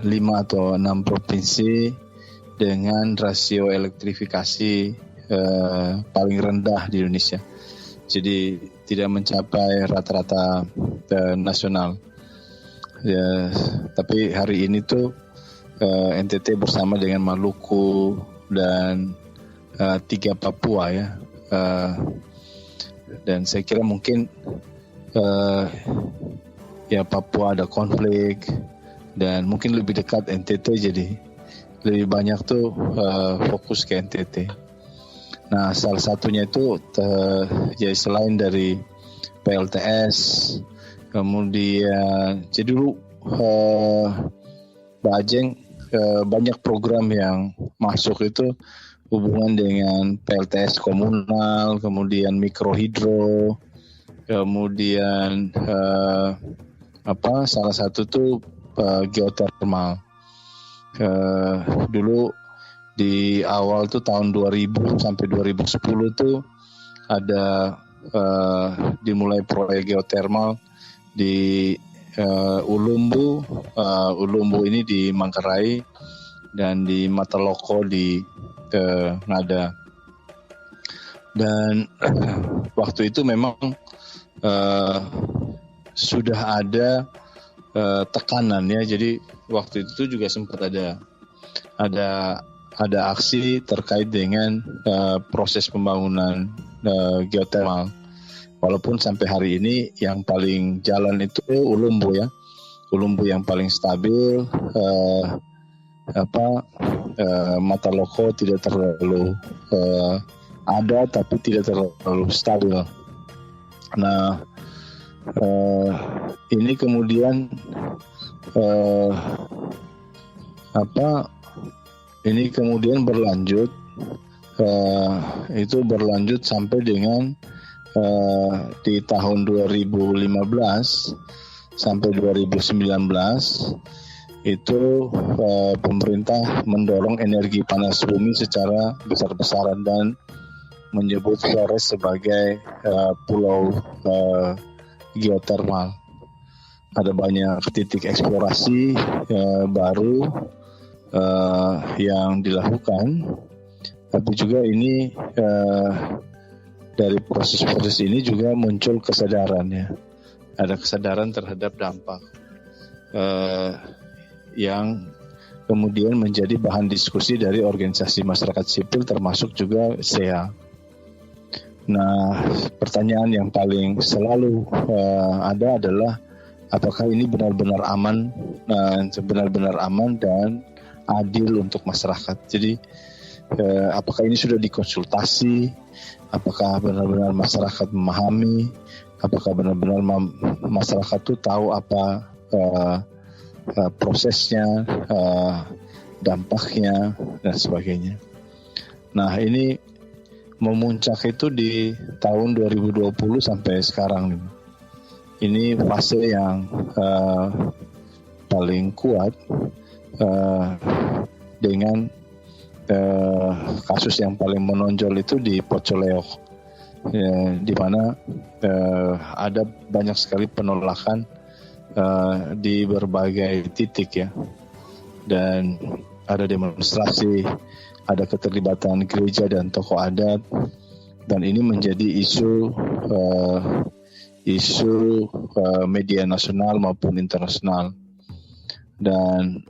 Speaker 8: 5 atau 6 provinsi dengan rasio elektrifikasi paling rendah di Indonesia. Jadi tidak mencapai rata-rata nasional. Ya, tapi hari ini tuh NTT bersama dengan Maluku dan 3 Papua ya. Dan saya kira mungkin ya Papua ada konflik dan mungkin lebih dekat NTT, jadi lebih banyak tuh fokus ke NTT. Nah, salah satunya itu jadi selain dari PLTS, kemudian jadi dulu Mbak Ajeng banyak program yang masuk itu hubungan dengan PLTS komunal, kemudian mikrohidro, kemudian salah satu tuh geotermal. Dulu di awal tuh tahun 2000 sampai 2010 tuh ada dimulai proyek geotermal di Ulumbu. Ulumbu ini di Manggarai dan di Mataloko di Ngada. Dan waktu itu memang sudah ada tekanan ya. Jadi waktu itu juga sempat ada aksi terkait dengan proses pembangunan geotermal. Walaupun sampai hari ini yang paling jalan itu Ulumbu ya. Ulumbu yang paling stabil, Mataloko tidak terlalu ada tapi tidak terlalu stabil. Nah, ini kemudian ini kemudian berlanjut, itu berlanjut sampai dengan di tahun 2015 sampai 2019 itu pemerintah mendorong energi panas bumi secara besar-besaran dan menyebut Flores sebagai pulau geotermal. Ada banyak titik eksplorasi baru yang dilakukan, tapi juga ini dari proses-proses ini juga muncul kesadaran ya. Ada kesadaran terhadap dampak yang kemudian menjadi bahan diskusi dari organisasi masyarakat sipil termasuk juga SEA. Nah, pertanyaan yang paling selalu ada adalah apakah ini benar-benar aman dan adil untuk masyarakat. Jadi apakah ini sudah dikonsultasi? Apakah benar-benar masyarakat memahami? Apakah benar-benar masyarakat itu tahu apa prosesnya, dampaknya dan sebagainya. Nah, ini memuncak itu di tahun 2020 sampai sekarang. Ini fase yang paling kuat dengan kasus yang paling menonjol itu di Pocoleok, di mana ada banyak sekali penolakan di berbagai titik ya, dan ada demonstrasi, ada keterlibatan gereja dan tokoh adat, dan ini menjadi isu media nasional maupun internasional, dan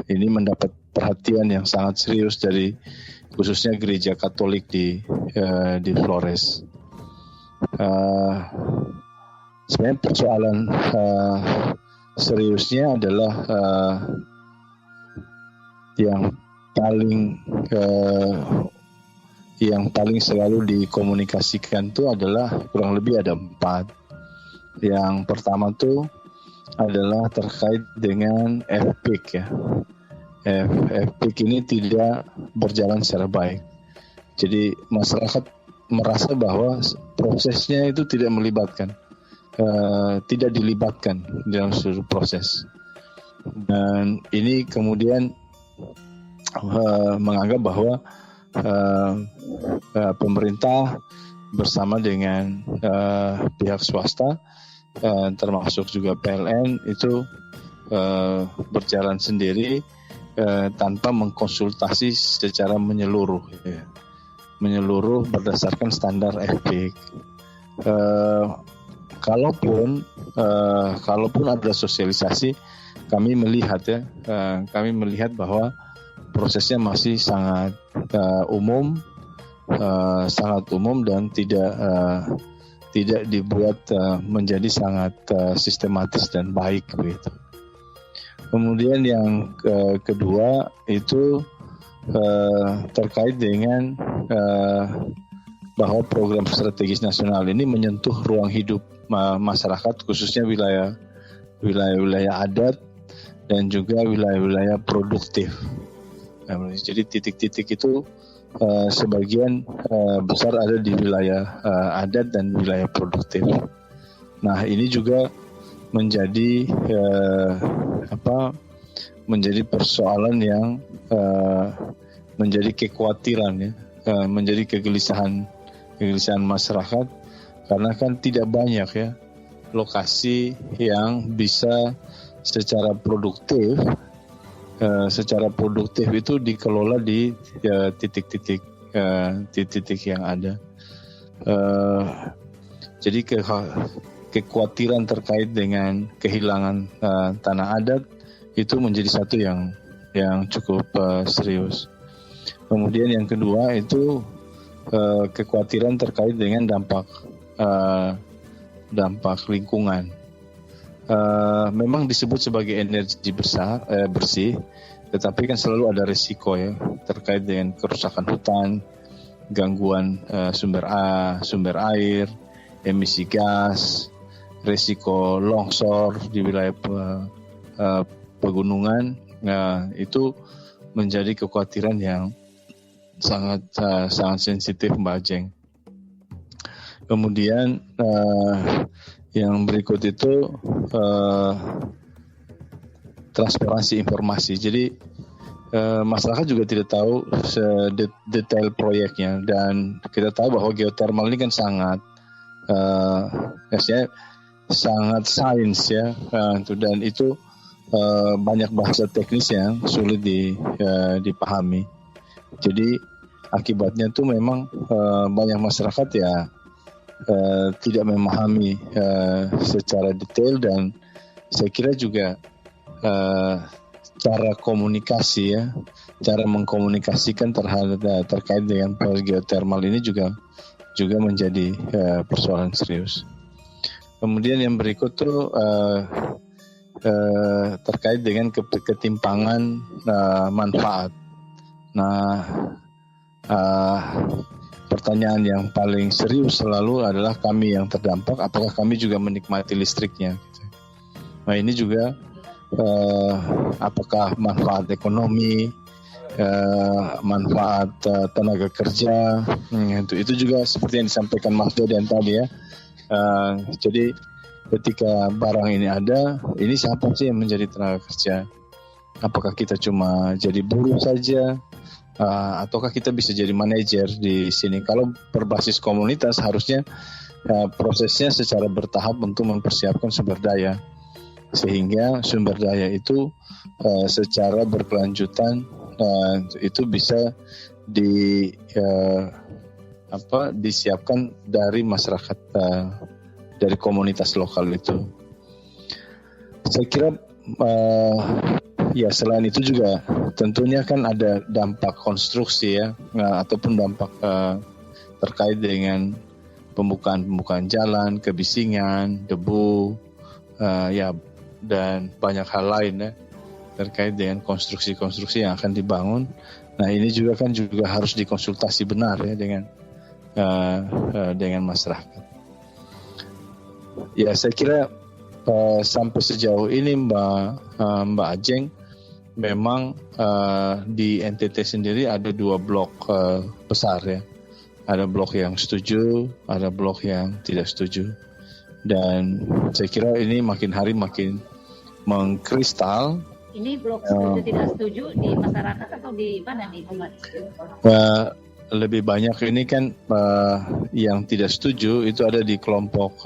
Speaker 8: ini mendapat perhatian yang sangat serius dari khususnya gereja Katolik di Flores. Sebenarnya persoalan seriusnya adalah yang paling selalu dikomunikasikan itu adalah kurang lebih ada 4. Yang pertama tuh adalah terkait dengan FPIC ya. FPIC ini tidak berjalan secara baik. Jadi masyarakat merasa bahwa prosesnya itu tidak dilibatkan dalam seluruh proses. Dan ini kemudian menganggap bahwa pemerintah bersama dengan pihak swasta, termasuk juga PLN itu berjalan sendiri tanpa mengkonsultasi secara menyeluruh, ya. Menyeluruh berdasarkan standar FPIC. Kalaupun ada sosialisasi, kami melihat bahwa prosesnya masih sangat umum dan tidak dibuat menjadi sangat sistematis dan baik begitu. Kemudian yang kedua itu terkait dengan bahwa program strategis nasional ini menyentuh ruang hidup masyarakat, khususnya wilayah adat dan juga wilayah-wilayah produktif. Jadi titik-titik itu sebagian besar ada di wilayah adat dan wilayah produktif. Nah, ini juga menjadi menjadi persoalan yang menjadi kekhawatiran ya, menjadi kegelisahan masyarakat, karena kan tidak banyak ya lokasi yang bisa secara produktif itu dikelola di titik-titik yang ada. Jadi kekhawatiran terkait dengan kehilangan tanah adat itu menjadi satu yang cukup serius. Kemudian yang kedua itu kekhawatiran terkait dengan dampak lingkungan. Memang disebut sebagai energi bersih, tetapi kan selalu ada risiko ya terkait dengan kerusakan hutan, gangguan sumber air, emisi gas, risiko longsor di wilayah pegunungan. Nah, itu menjadi kekhawatiran yang sangat sensitif, Mbak Ajeng. Kemudian yang berikut itu transparansi informasi. Jadi masyarakat juga tidak tahu detail proyeknya, dan kita tahu bahwa geothermal ini kan sangat sains ya, dan itu banyak bahasa teknis yang sulit dipahami. Jadi akibatnya tuh memang banyak masyarakat ya tidak memahami secara detail, dan saya kira juga cara komunikasi ya, cara mengkomunikasikan terkait dengan geothermal ini juga menjadi persoalan serius. Kemudian yang berikut tuh terkait dengan ketimpangan manfaat. Nah, pertanyaan yang paling serius selalu adalah kami yang terdampak, apakah kami juga menikmati listriknya? Nah, ini juga apakah manfaat ekonomi, manfaat tenaga kerja, itu juga seperti yang disampaikan Mas Deden tadi ya. Jadi ketika barang ini ada, ini siapa sih yang menjadi tenaga kerja? Apakah kita cuma jadi buruh saja? Ataukah kita bisa jadi manajer di sini? Kalau berbasis komunitas harusnya prosesnya secara bertahap untuk mempersiapkan sumber daya, sehingga sumber daya itu secara berkelanjutan itu bisa disiapkan dari masyarakat, dari komunitas lokal itu. Saya kira ya selain itu juga tentunya kan ada dampak konstruksi ya, ataupun dampak terkait dengan pembukaan jalan, kebisingan, debu, ya dan banyak hal lain ya terkait dengan konstruksi-konstruksi yang akan dibangun. Nah, ini juga harus dikonsultasi benar ya dengan masyarakat. Ya, saya kira sampai sejauh ini Mbak Ajeng, memang di NTT sendiri ada 2 blok besar ya. Ada blok yang setuju, ada blok yang tidak setuju. Dan saya kira ini makin hari makin mengkristal.
Speaker 7: Ini blok setuju tidak setuju di masyarakat atau di mana nih?
Speaker 8: Lebih banyak ini kan yang tidak setuju itu ada di kelompok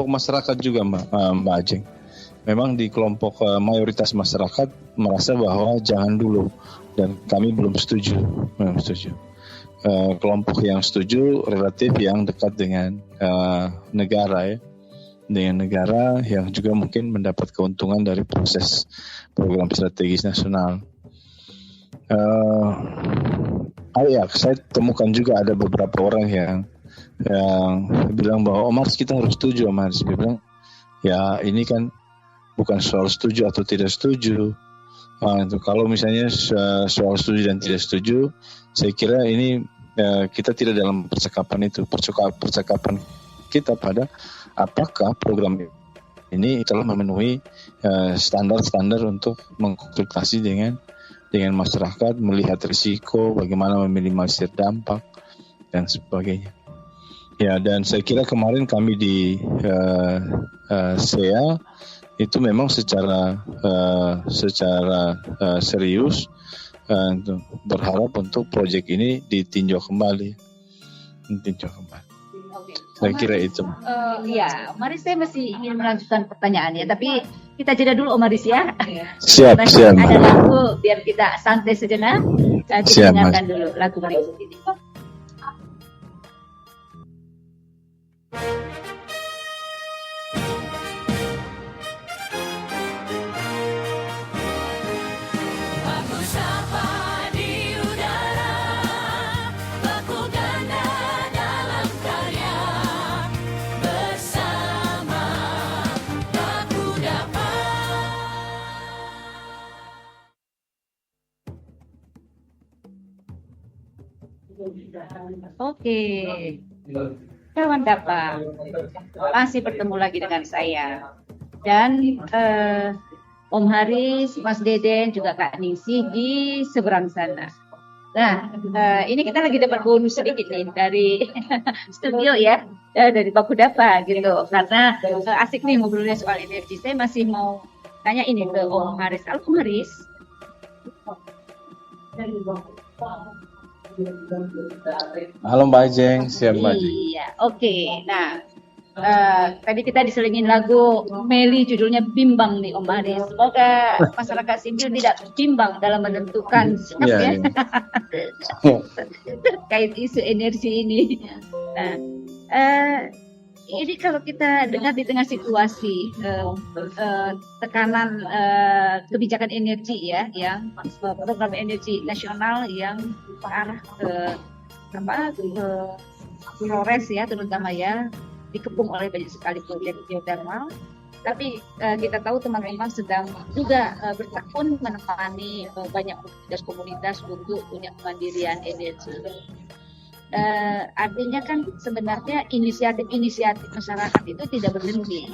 Speaker 8: masyarakat juga Mbak Ajeng. Memang di kelompok mayoritas masyarakat merasa bahwa jangan dulu, dan kami belum setuju. Kelompok yang setuju relatif yang dekat dengan negara ya, dengan negara yang juga mungkin mendapat keuntungan dari proses program strategis nasional. Saya temukan juga ada beberapa orang yang bilang bahwa Mars kita harus setuju, Mars. Dia bilang ya ini kan bukan soal setuju atau tidak setuju. Kalau misalnya soal setuju dan tidak setuju, saya kira ini kita tidak dalam percakapan itu. Percakapan kita pada apakah program ini telah memenuhi standar-standar untuk mengkonsultasi dengan masyarakat, melihat risiko, bagaimana meminimalisir dampak dan sebagainya. Ya, dan saya kira kemarin kami di SEA itu memang secara serius berharap untuk proyek ini ditinjau kembali. Saya kira itu.
Speaker 7: Ya, Maris, saya masih ingin melanjutkan pertanyaannya, tapi kita jeda dulu Om Maris ya.
Speaker 8: Siap.
Speaker 7: Ada lagu biar kita santai sejenak. Kita dengarkan dulu lagu berikut ini. Oke, kawan Dapa, masih bertemu lagi dengan saya dan Om Haris, Mas Deden, juga Kak Ningsih di seberang sana. Nah, ini kita lagi dapat bonus sedikit nih dari studio ya, dari Baku Dapa gitu, karena asik nih ngobrolnya soal energi. Saya masih mau tanya ini ke Om Haris. Halo Om Haris.
Speaker 8: Halo Mbak Ajeng, siap Mbak Ajeng.
Speaker 7: Iya, oke. Nah, tadi kita diselingin lagu Meli, judulnya Bimbang nih Om Haris. Semoga masyarakat sipil tidak bimbang dalam menentukan sikap ya. Terkait isu energi ini. Nah, ini kalau kita dengar di tengah situasi tekanan kebijakan energi ya, yang program energi nasional yang ke arah Flores ya, terutama ya, dikepung oleh banyak sekali proyek geothermal. Tapi kita tahu teman-teman sedang juga bertekun menemani banyak komunitas untuk punya kemandirian energi. Artinya kan sebenarnya inisiatif masyarakat itu tidak berhenti.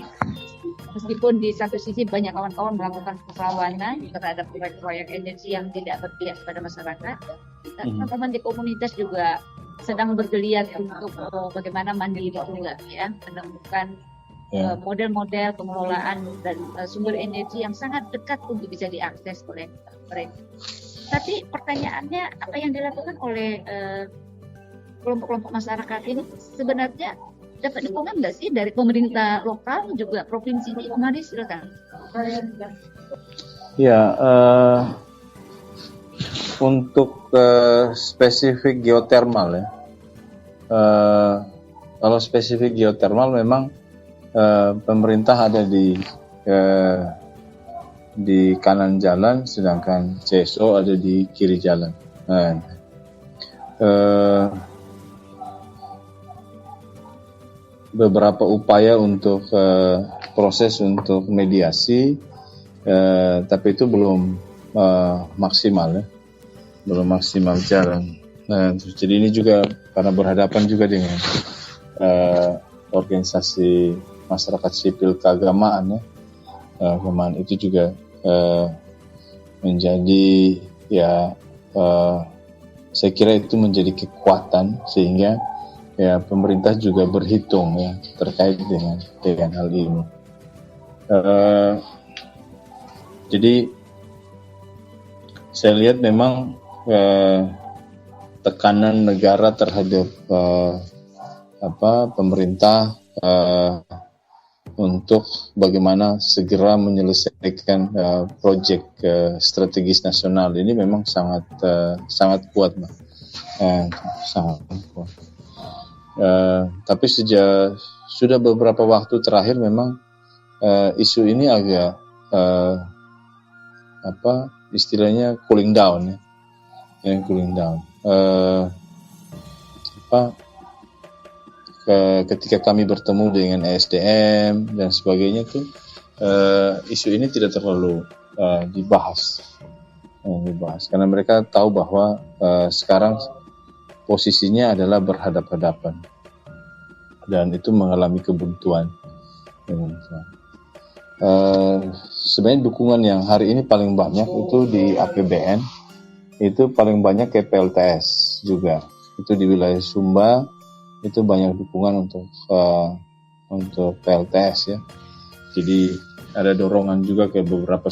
Speaker 7: Meskipun di satu sisi banyak kawan-kawan melakukan perlawanan terhadap proyek-proyek energi yang tidak berpihak kepada masyarakat, teman-teman di komunitas juga sedang bergeliat untuk bagaimana mandiri juga ya, menemukan model-model pengelolaan dan sumber energi yang sangat dekat untuk bisa diakses oleh mereka. Tapi pertanyaannya, apa yang dilakukan oleh kelompok-kelompok masyarakat ini sebenarnya dapat dukungan nggak sih dari pemerintah lokal juga provinsi ini? Om Haris, silakan.
Speaker 8: Ya, untuk spesifik geothermal ya, kalau spesifik geothermal memang pemerintah ada di kanan jalan, sedangkan CSO ada di kiri jalan. Beberapa upaya untuk proses untuk mediasi, tapi itu belum maksimal ya, belum maksimal jalan. Jadi ini juga karena berhadapan juga dengan organisasi masyarakat sipil keagamaan ya. Keagamaan itu juga menjadi ya saya kira itu menjadi kekuatan sehingga ya pemerintah juga berhitung ya terkait dengan hal ini. Jadi saya lihat memang tekanan negara terhadap pemerintah untuk bagaimana segera menyelesaikan proyek strategis nasional ini memang sangat kuat, Mbak. Sangat kuat. Tapi sudah beberapa waktu terakhir memang isu ini agak istilahnya cooling down ya, cooling down. Ketika kami bertemu dengan ESDM dan sebagainya tuh isu ini tidak terlalu dibahas karena mereka tahu bahwa sekarang posisinya adalah berhadap-hadapan dan itu mengalami kebuntuan. Sebenarnya dukungan yang hari ini paling banyak itu di APBN, itu paling banyak ke PLTS juga. Itu di wilayah Sumba itu banyak dukungan untuk PLTS ya. Jadi ada dorongan juga ke beberapa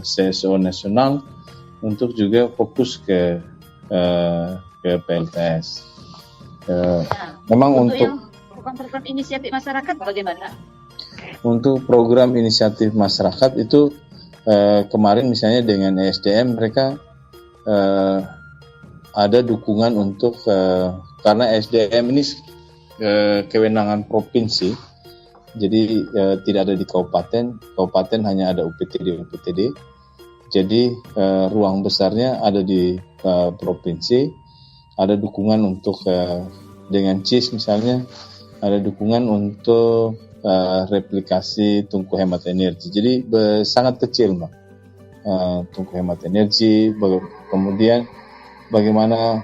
Speaker 8: CSO nasional untuk juga fokus ke PLTS. Memang untuk
Speaker 7: program inisiatif masyarakat bagaimana?
Speaker 8: Untuk program inisiatif masyarakat itu kemarin misalnya dengan ESDM mereka ada dukungan untuk karena ESDM ini kewenangan provinsi, jadi tidak ada di kabupaten hanya ada UPTD. Jadi ruang besarnya ada di provinsi, ada dukungan untuk dengan CIS misalnya, ada dukungan untuk replikasi tungku hemat energi. Jadi sangat kecil, Mbak, tungku hemat energi. Kemudian bagaimana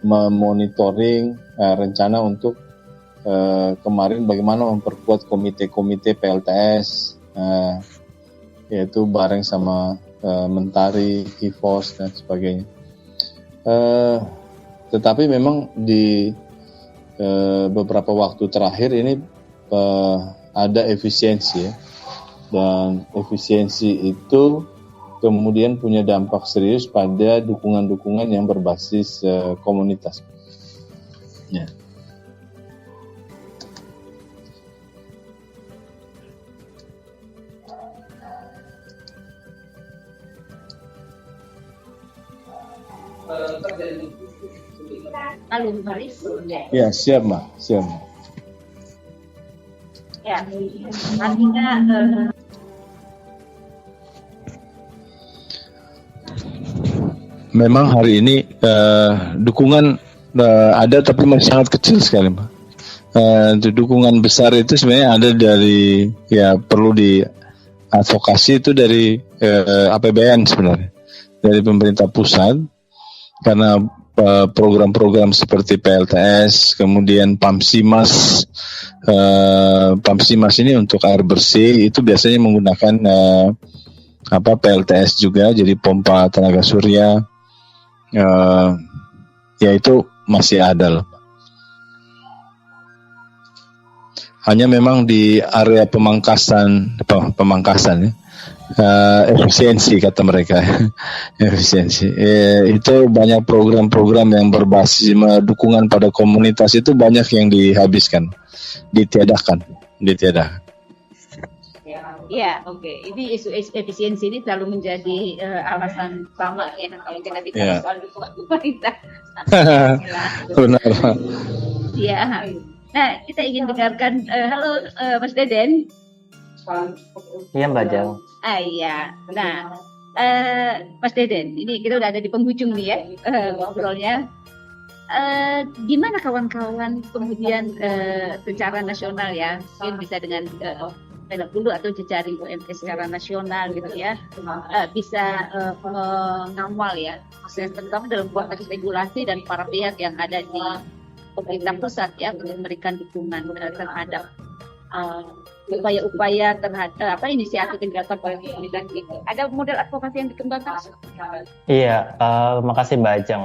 Speaker 8: memonitoring rencana untuk kemarin bagaimana memperkuat komite-komite PLTS, yaitu bareng sama Mentari, Kivos dan sebagainya. Tetapi memang di beberapa waktu terakhir ini ada efisiensi ya, dan efisiensi itu kemudian punya dampak serius pada dukungan-dukungan yang berbasis komunitas. Ya. Ya, siap, Mbak. Siap.
Speaker 7: Ya, artinya
Speaker 8: memang hari ini dukungan ada tapi masih sangat kecil sekali, Mbak. Dukungan besar itu sebenarnya ada dari perlu diadvokasi itu dari APBN sebenarnya, dari pemerintah pusat, karena program-program seperti PLTS, kemudian PAMSIMAS ini untuk air bersih itu biasanya menggunakan PLTS juga, jadi pompa tenaga surya, itu masih ada loh. Hanya memang di area pemangkasan ya, efisiensi kata mereka. Efisiensi itu banyak program-program yang berbasis dukungan pada komunitas itu banyak yang dihabiskan, ditiadakan.
Speaker 7: Ya, oke. Ini isu efisiensi ini selalu menjadi alasan utama ya kalau kita bicara soal dukungan pemerintah.
Speaker 8: Benar.
Speaker 7: Ya. Nah, kita ingin dengarkan. Halo, Mas Deden.
Speaker 9: Iya, Mbak Jang.
Speaker 7: Iya. Nah, Mas Deden, ini kita udah ada di penghujung nih ya ngobrolnya. Gimana kawan-kawan kemudian secara nasional ya, mungkin bisa dengan dulu atau jejaring UMT secara nasional gitu ya, bisa mengawal ya, maksudnya terutama dalam konteks regulasi dan para pihak yang ada di pemerintah pusat ya, untuk memberikan dukungan terhadap upaya-upaya terhadap inisiatif yang dilakukan oleh komunitas itu. Ada model advokasi yang dikembangkan?
Speaker 9: Iya, makasih Mbak Ajeng.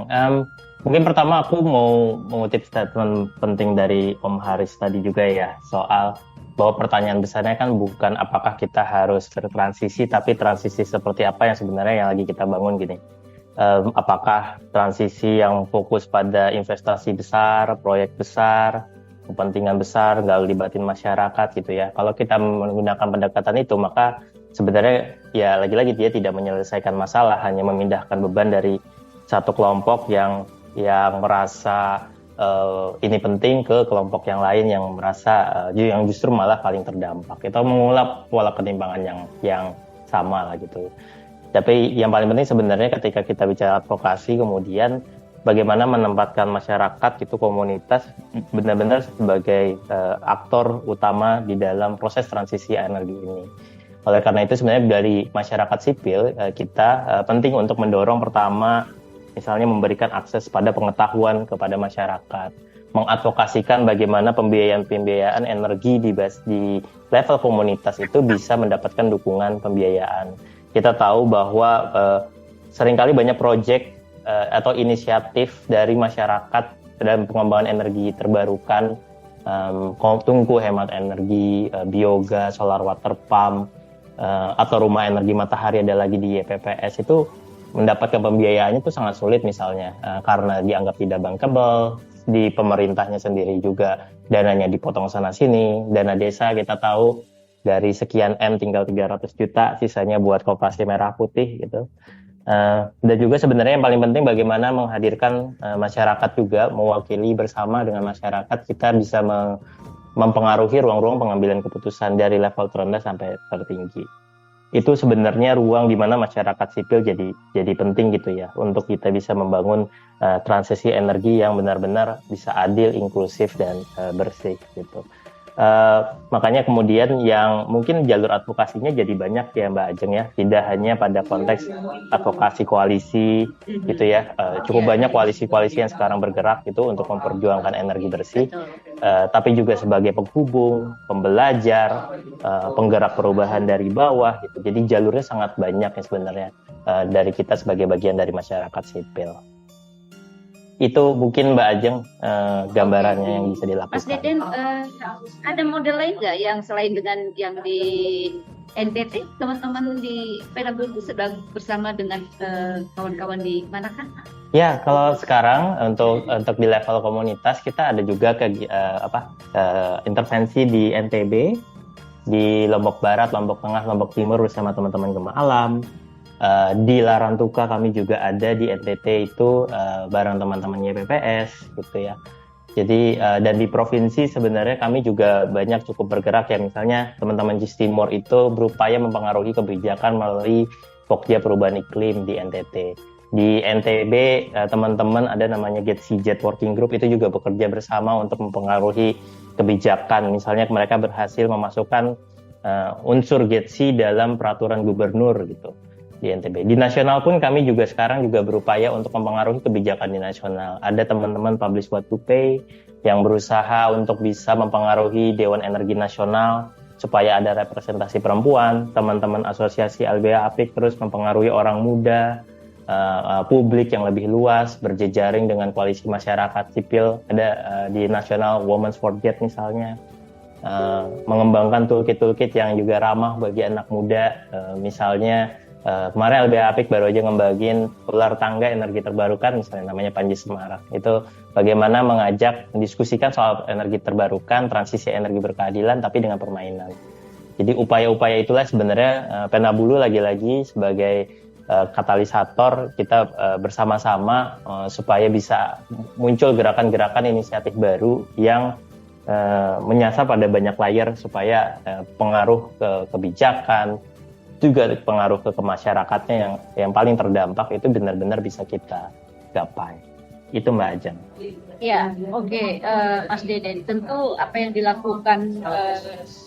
Speaker 9: Mungkin pertama aku mau mengutip statement penting dari Om Haris tadi juga ya, soal bahwa pertanyaan besarnya kan bukan apakah kita harus bertransisi, tapi transisi seperti apa yang sebenarnya yang lagi kita bangun gini. Apakah transisi yang fokus pada investasi besar, proyek besar, kepentingan besar, nggak libatin masyarakat gitu ya. Kalau kita menggunakan pendekatan itu, maka sebenarnya ya lagi-lagi dia tidak menyelesaikan masalah, hanya memindahkan beban dari satu kelompok yang merasa ini penting ke kelompok yang lain yang merasa yang justru malah paling terdampak. Itu mengulap pola ketimpangan yang sama lah gitu. Tapi yang paling penting sebenarnya ketika kita bicara advokasi, kemudian bagaimana menempatkan masyarakat itu komunitas benar-benar sebagai aktor utama di dalam proses transisi energi ini. Oleh karena itu sebenarnya dari masyarakat sipil kita penting untuk mendorong pertama misalnya memberikan akses pada pengetahuan kepada masyarakat, mengadvokasikan bagaimana pembiayaan energi di level komunitas itu bisa mendapatkan dukungan pembiayaan. Kita tahu bahwa seringkali banyak proyek atau inisiatif dari masyarakat dalam pengembangan energi terbarukan, tungku hemat energi, biogas, solar water pump, atau rumah energi matahari ada lagi di YPPS itu mendapatkan pembiayaannya itu sangat sulit misalnya karena dianggap tidak bankable, di pemerintahnya sendiri juga dananya dipotong sana sini, dana desa kita tahu dari sekian M tinggal 300 juta, sisanya buat koperasi merah putih gitu. Dan juga sebenarnya yang paling penting bagaimana menghadirkan masyarakat juga, mewakili bersama dengan masyarakat, kita bisa mempengaruhi ruang-ruang pengambilan keputusan dari level terendah sampai tertinggi. Itu sebenarnya ruang di mana masyarakat sipil jadi penting gitu ya, untuk kita bisa membangun transisi energi yang benar-benar bisa adil, inklusif dan bersih gitu. Makanya kemudian yang mungkin jalur advokasinya jadi banyak ya Mbak Ajeng ya, tidak hanya pada konteks advokasi koalisi gitu ya, cukup banyak koalisi-koalisi yang sekarang bergerak gitu untuk memperjuangkan energi bersih, tapi juga sebagai penghubung, pembelajar, penggerak perubahan dari bawah gitu. Jadi jalurnya sangat banyak ya sebenarnya dari kita sebagai bagian dari masyarakat sipil. Itu mungkin Mbak Ajeng gambarannya yang bisa dilakukan.
Speaker 7: Mas Deden, ada model lain nggak yang selain dengan yang di NTT, teman-teman di PWU sedang bersama dengan kawan-kawan di manakah?
Speaker 9: Ya, kalau sekarang untuk di level komunitas kita ada juga intervensi di NTB, di Lombok Barat, Lombok Tengah, Lombok Timur bersama teman-teman Gema Alam. Di Larantuka kami juga ada di NTT itu bareng teman-teman YPPS gitu ya. Jadi dan di provinsi sebenarnya kami juga banyak cukup bergerak ya, misalnya teman-teman JIS Timur itu berupaya mempengaruhi kebijakan melalui Pokja Perubahan Iklim di NTT. Di NTB teman-teman ada namanya GetCJ Working Group, itu juga bekerja bersama untuk mempengaruhi kebijakan. Misalnya mereka berhasil memasukkan unsur GetC dalam peraturan gubernur gitu di NTB. Di nasional pun kami juga sekarang juga berupaya untuk mempengaruhi kebijakan di nasional. Ada teman-teman Publish What to Pay yang berusaha untuk bisa mempengaruhi Dewan Energi Nasional supaya ada representasi perempuan. Teman-teman asosiasi LBH Apik terus mempengaruhi orang muda, publik yang lebih luas, berjejaring dengan koalisi masyarakat sipil. Ada di nasional Women's for Jet misalnya, mengembangkan toolkit yang juga ramah bagi anak muda, misalnya kemarin LBH Apik baru aja ngebagiin ular tangga energi terbarukan, misalnya namanya Panji Semarang. Itu bagaimana mengajak mendiskusikan soal energi terbarukan, transisi energi berkeadilan, tapi dengan permainan. Jadi upaya-upaya itulah sebenarnya Penabulu lagi-lagi sebagai katalisator kita bersama-sama supaya bisa muncul gerakan-gerakan inisiatif baru yang menyasar pada banyak layer supaya pengaruh ke kebijakan, juga pengaruh ke masyarakatnya yang paling terdampak itu benar-benar bisa kita gapai. Itu Mbak Ajeng.
Speaker 7: Ya, oke. Mas Deden, tentu apa yang dilakukan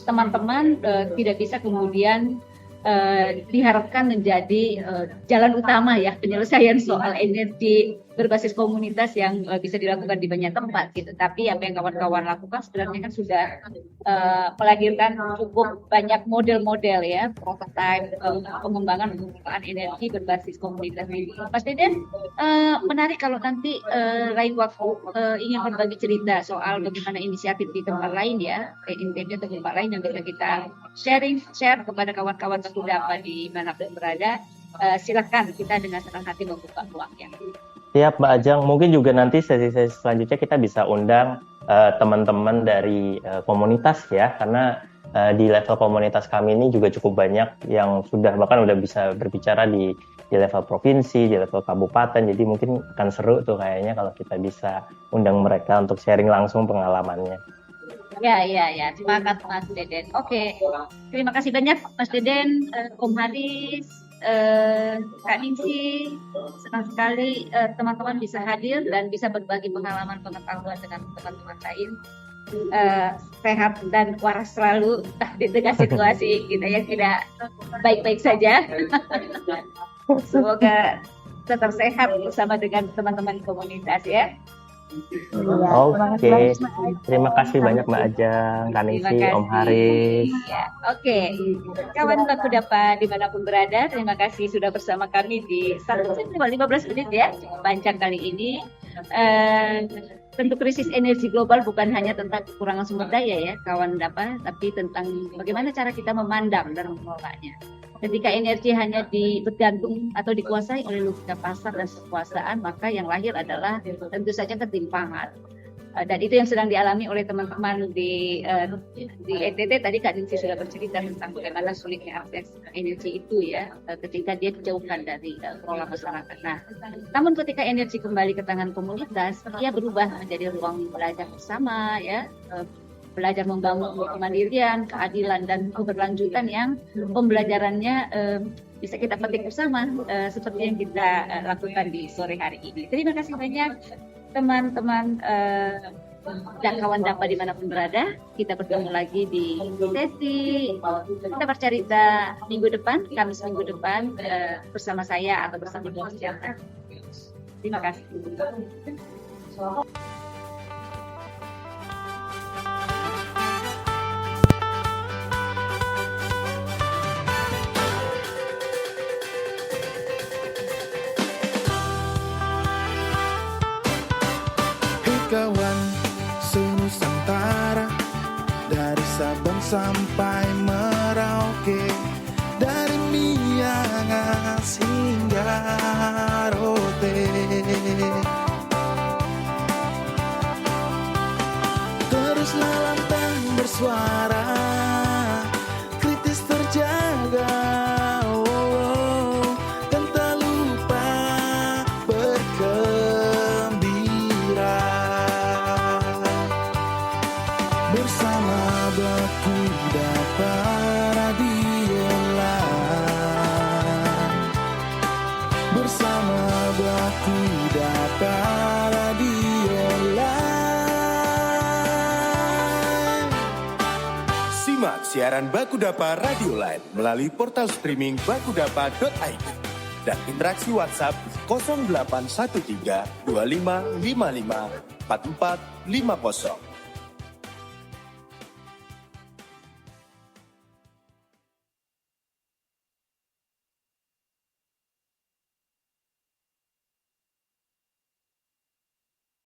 Speaker 7: teman-teman tidak bisa kemudian diharapkan menjadi jalan utama ya penyelesaian soal energi berbasis komunitas yang bisa dilakukan di banyak tempat gitu. Tapi apa yang kawan-kawan lakukan sebenarnya kan sudah melahirkan cukup banyak model-model ya, prototipe pengembangan energi berbasis komunitas ini. Mas Deden, menarik kalau nanti lain waktu ingin berbagi cerita soal bagaimana inisiatif di tempat lain ya, NTT atau tempat lain yang bisa kita share kepada kawan-kawan Bakudapa di manapun berada. Silakan, kita dengan senang hati membuka ruangnya.
Speaker 9: Siap Mbak Ajeng, mungkin juga nanti sesi-sesi selanjutnya kita bisa undang teman-teman dari komunitas ya, karena di level komunitas kami ini juga cukup banyak yang bahkan udah bisa berbicara di level provinsi, di level kabupaten, jadi mungkin akan seru tuh kayaknya kalau kita bisa undang mereka untuk sharing langsung pengalamannya.
Speaker 7: Ya, semangat Mas Deden. Oke, terima kasih banyak Mas Deden, Om Haris, Kak Ningsi, senang sekali teman-teman bisa hadir dan bisa berbagi pengalaman pengetahuan dengan teman-teman lain. Sehat dan waras selalu di tengah situasi kita yang tidak baik-baik saja. Semoga tetap sehat bersama dengan teman-teman komunitas ya.
Speaker 9: Oke, terima kasih banyak Mbak Ajeng, Kak Ningsi, Om Haris.
Speaker 7: Ya, oke, kawan Bakudapa dimanapun berada, terima kasih sudah bersama kami di 15 menit ya, panjang kali ini. Tentu krisis energi global bukan hanya tentang kekurangan sumber daya ya, kawan Dapa, tapi tentang bagaimana cara kita memandang dan mengelolanya. Ketika energi hanya bergantung atau dikuasai oleh logika pasar dan kekuasaan, maka yang lahir adalah tentu saja ketimpangan. Dan itu yang sedang dialami oleh teman-teman di NTT. Tadi Kak Ningsi sudah bercerita tentang bagaimana sulitnya akses energi itu ya, ketika dia dijauhkan dari pola masyarakat. Nah, namun ketika energi kembali ke tangan komunitas, dia berubah menjadi ruang belajar bersama ya, belajar membangun kemandirian, keadilan, dan keberlanjutan yang pembelajarannya bisa kita petik bersama seperti yang kita lakukan di sore hari ini. Terima kasih banyak teman-teman dan kawan Dapa dimanapun berada. Kita bertemu lagi di sesi kita bercerita minggu depan, Kamis minggu depan bersama saya atau bersama siapa. Terima kasih.
Speaker 1: Kawan senusantara, dari Sabang sampai Merauke, dari Miangas hingga Rote, teruslah lantang bersuara, kritis terjaga, dan tak lupa bersama Bakudapa Radio Line, bersama Bakudapa Radio Line.
Speaker 2: Simak siaran Bakudapa Radio Line melalui portal streaming bakudapa.id dan interaksi WhatsApp 0813 2555 4450.